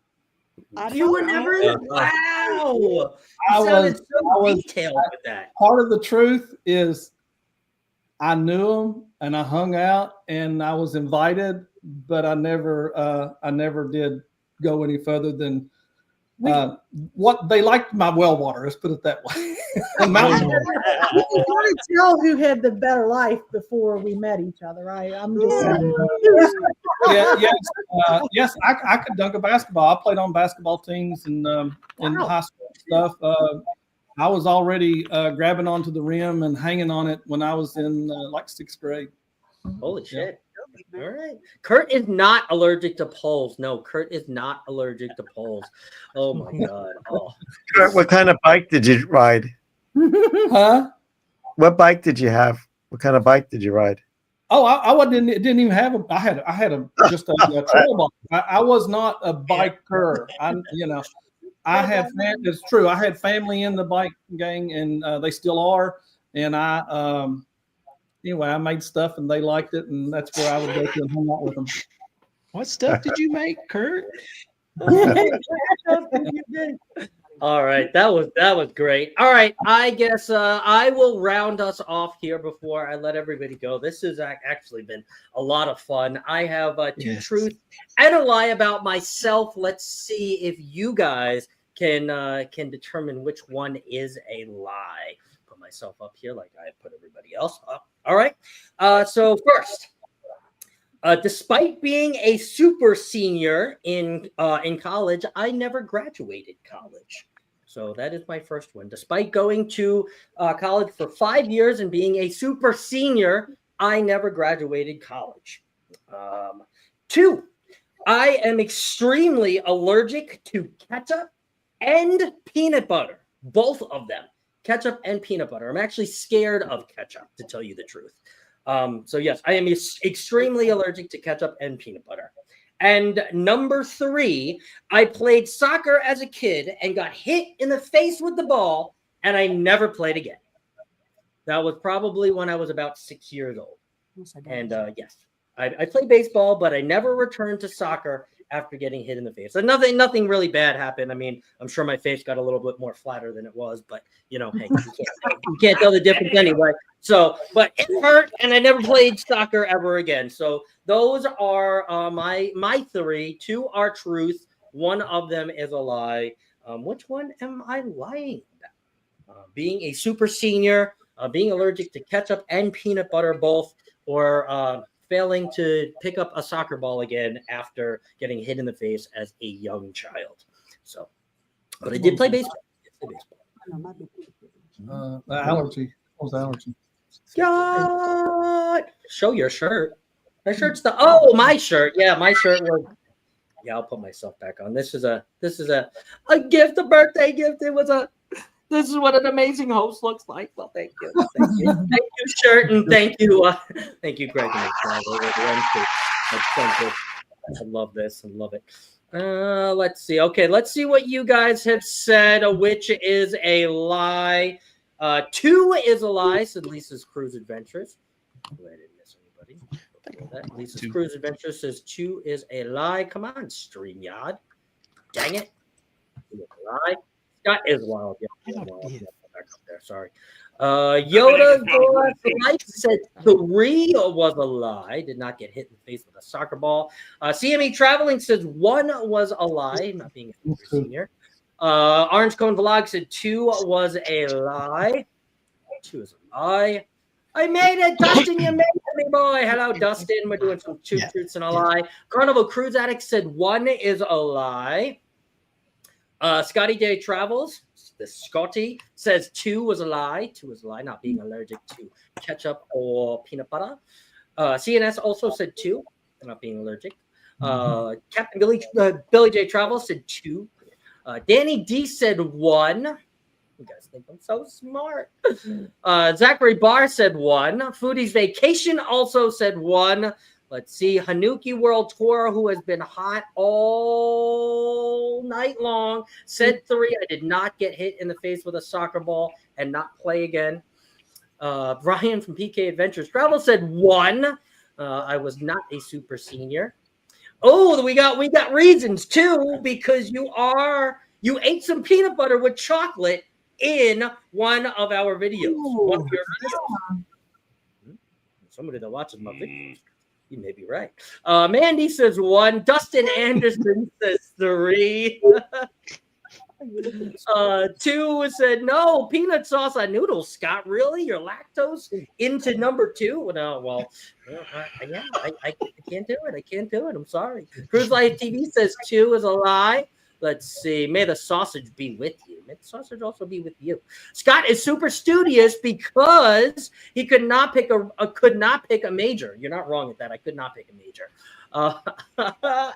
You were never in wow. I was so detailed with that. Part of the truth is I knew him and I hung out and I was invited, but I never did go any further than what they liked my well water. Let's put it that way. Mountain. You can kind of tell who had the better life before we met each other, right? I'm just saying. Yes, I could dunk a basketball. I played on basketball teams and in high school and stuff. I was already grabbing onto the rim and hanging on it when I was in like 6th grade. Holy shit. All right. Kurt is not allergic to poles. No, Kurt is not allergic to poles. Oh my God. Oh. Kurt, what kind of bike did you ride? Huh? What bike did you have? What kind of bike did you ride? Oh, I didn't even have a. I had just a trail bike. I was not a biker. I had it's true. I had family in the bike gang, and they still are. And anyway, I made stuff, and they liked it, and that's where I would go to and hang out with them. What stuff did you make, Kurt? All right, that was great. All right, I guess I will round us off here before I let everybody go. This has actually been a lot of fun. I have two truths and a lie about myself. Let's see if you guys can determine which one is a lie. Put myself up here like I put everybody else up. All right. So first. Despite being a super senior in college, I never graduated college. So that is my first one. Despite going to college for 5 years and being a super senior, I never graduated college. 2, I am extremely allergic to ketchup and peanut butter, both of them. Ketchup and peanut butter. I'm actually scared of ketchup, to tell you the truth. So yes, I am extremely allergic to ketchup and peanut butter. And number 3, I played soccer as a kid and got hit in the face with the ball, and I never played again. That was probably when I was about 6 years old. And yes, I played baseball, but I never returned to soccer after getting hit in the face. So nothing really bad happened. I mean, I'm sure my face got a little bit more flatter than it was, but hey, you can't tell the difference anyway. So, but it hurt, and I never played soccer ever again. So those are my 3. 2 are truth. 1 of them is a lie. Which one am I lying about? Being a super senior, being allergic to ketchup and peanut butter both, or failing to pick up a soccer ball again after getting hit in the face as a young child. So, but I did play baseball. Allergy. What was allergy? God, show your shirt. My shirt's my shirt. Yeah, my shirt was. Yeah, I'll put myself back on. This is a gift, a birthday gift. This is what an amazing host looks like. Well, thank you. Thank you, shirt, and thank you, Greg. I love this. I love it. Let's see. Okay, let's see what you guys have said. Which is a lie? 2 is a lie. Said Lisa's Cruise Adventures. I didn't miss anybody. Lisa's Cruise Adventures says 2 is a lie. Come on, StreamYard. Dang it. 2 is a lie. Scott is wild. Yeah, wild. Yeah, back up there. Sorry. Yoda Life said 3 was a lie. Did not get hit in the face with a soccer ball. CME Traveling says 1 was a lie. Not being a senior. Orange Cone Vlog said 2 was a lie. 2 is a lie. I made it, Dustin. You made it, me boy. Hello, Dustin. We're doing some 2 truths and a lie. Carnival Cruise Addict said 1 is a lie. Scotty J Travels, the Scotty, says 2 was a lie. 2 was a lie, not being allergic to ketchup or peanut butter. CNS also said 2, not being allergic. Captain Billy J Travels said 2. Danny D said 1. You guys think I'm so smart. Zachary Barr said 1. Foodie's Vacation also said 1. Let's see. Hanuki World Tour, who has been hot all night long, said 3. I did not get hit in the face with a soccer ball and not play again. Brian from PK Adventures Travel said 1. I was not a super senior. Oh, we got reasons too, because you ate some peanut butter with chocolate in one of our videos. Somebody that watches my videos. You may be right. Mandy says 1. Dustin Anderson says 3. 2 said, no, peanut sauce on noodles, Scott. Really? You're lactose into number 2? No, well, I can't do it. I can't do it. I'm sorry. Cruise Life TV says 2 is a lie. Let's see. May the sausage be with you. May the sausage also be with you. Scott is super studious because he could not pick a major. You're not wrong with that. I could not pick a major.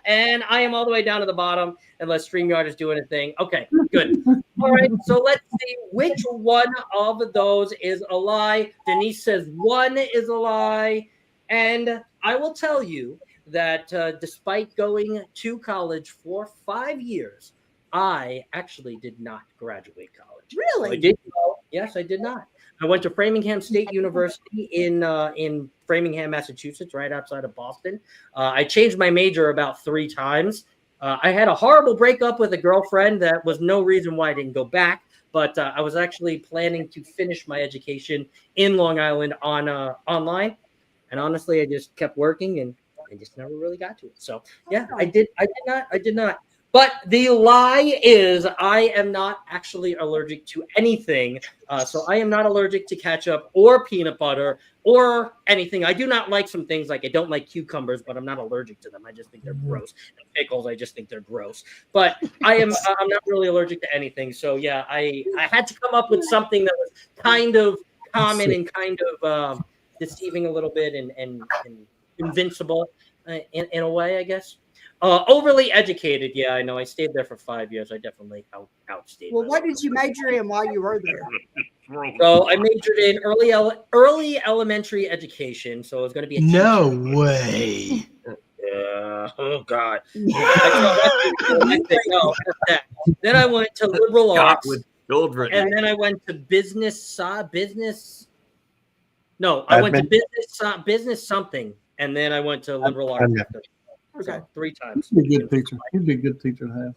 And I am all the way down to the bottom unless StreamYard is doing a thing. Okay, good. All right, so let's see which one of those is a lie. Denise says 1 is a lie. And I will tell you that despite going to college for 5 years, I actually did not graduate college. Really? So I did. Yes, I did not. I went to Framingham State University in Framingham, Massachusetts, right outside of Boston. I changed my major about 3 times. I had a horrible breakup with a girlfriend that was no reason why I didn't go back. But I was actually planning to finish my education in Long Island on online. And honestly, I just kept working and I just never really got to it. So yeah, I did not. But the lie is I am not actually allergic to anything. So I am not allergic to ketchup or peanut butter or anything. I do not like some things, like I don't like cucumbers, but I'm not allergic to them. I just think they're gross. And pickles, I just think they're gross. But I'm not really allergic to anything. So yeah, I had to come up with something that was kind of common and kind of deceiving a little bit and invincible in a way, I guess. Overly educated. Yeah, I know. I stayed there for 5 years. I definitely outstayed. Well, what did you major in while you were there? So I majored in early elementary education. So it was going to be a no way. Oh God. Then I went to liberal arts with children, and then I went to business. No, I went to business something, and then I went to liberal arts. Okay. So 3 times. He'd be a good teacher. He'd be a good teacher to have.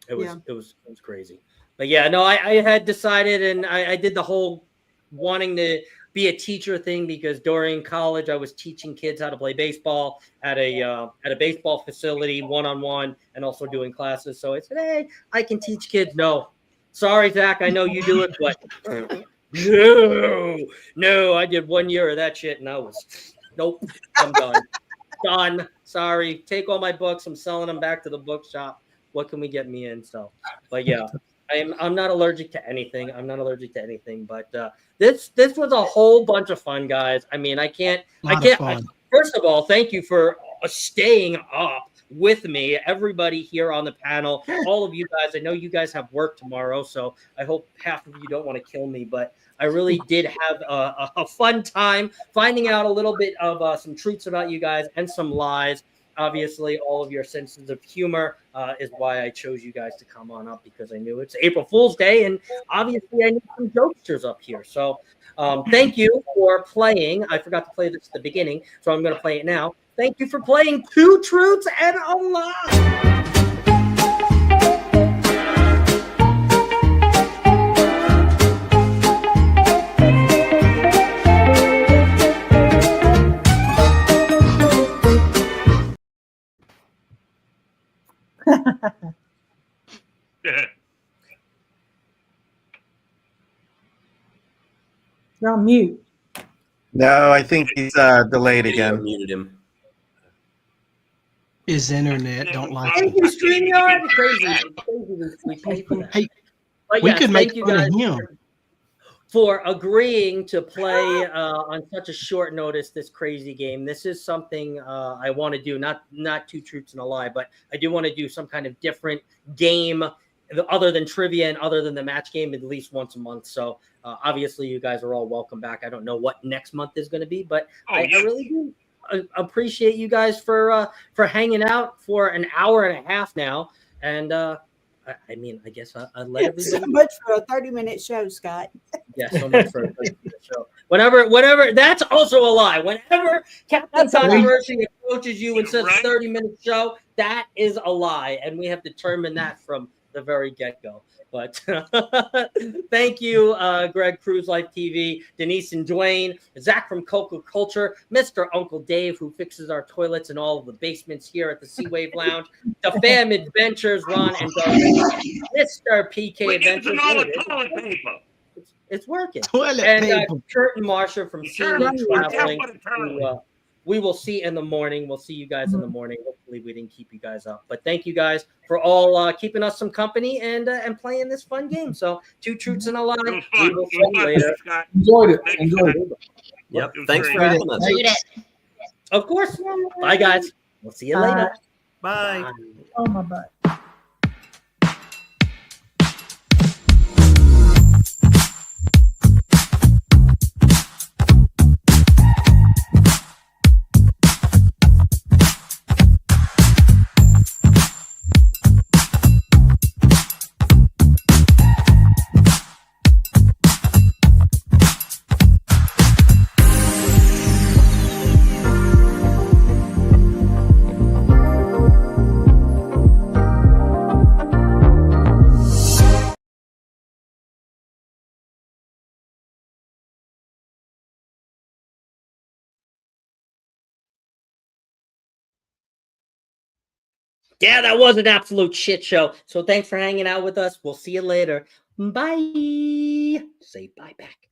It was crazy. But yeah, no, I had decided, and I did the whole wanting to be a teacher thing because during college I was teaching kids how to play baseball at a baseball facility 1-on-1 and also doing classes. So I said, hey, I can teach kids. No, sorry, Zach, I know you do it, but no, I did 1 year of that shit and I was nope, I'm done. Done. Sorry. Take all my books. I'm selling them back to the bookshop. What can we get me in? So, but yeah, I'm not allergic to anything. I'm not allergic to anything. But this was a whole bunch of fun, guys. I mean, I can't. First of all, thank you for staying up with me. Everybody here on the panel, all of you guys. I know you guys have work tomorrow, so I hope half of you don't want to kill me, but I really did have a fun time finding out a little bit of some truths about you guys and some lies. Obviously, all of your senses of humor is why I chose you guys to come on up, because I knew it's April Fool's Day, and obviously I need some jokesters up here. So thank you for playing. I forgot to play this at the beginning, so I'm going to play it now. Thank you for playing 2 Truths and a Lie. You're on mute. No, I think he's delayed again. Muted him. His internet don't like Thank him. you, StreamYard. Crazy. We pay for that. Hey, But we yes, could make thank you fun guys of him. for agreeing to play on such a short notice this crazy game. This is something I want to do, not 2 Truths and a Lie, but I do want to do some kind of different game other than trivia and other than the match game at least once a month. So obviously you guys are all welcome back. I don't know what next month is going to be, but I really do appreciate you guys for hanging out for an hour and a half now. And I mean, I guess I'll let everybody. So much for a 30-minute show, Scott. Yeah, so much for a 30-minute show. Whenever, that's also a lie. Whenever Captain Controversy approaches you and says 30-minute show, that is a lie. And we have determined that from the very get-go. But thank you, Greg, Cruise Life TV, Denise and Dwayne, Zach from Coco Culture, Mr. Uncle Dave, who fixes our toilets in all of the basements here at the Sea Wave Lounge, the Fam Adventures, Ron and Darlene, Mr. PK Adventures. It's working. Toilet And paper. Kurt and Marsha from Seaweed Traveling. Charlie. Who, we will see in the morning. We'll see you guys in the morning. Hopefully, we didn't keep you guys up. But thank you guys for all keeping us some company and playing this fun game. So, 2 truths and a lie. It was We fun. will It see was you fun, later. Scott. Enjoyed it. Thanks, Enjoyed Scott. it. Yep. It was Thanks great. for having us. Shoot it. Of course. Bye, guys. We'll see you later. Bye. Oh my butt. Yeah, that was an absolute shit show. So thanks for hanging out with us. We'll see you later. Bye. Say bye back.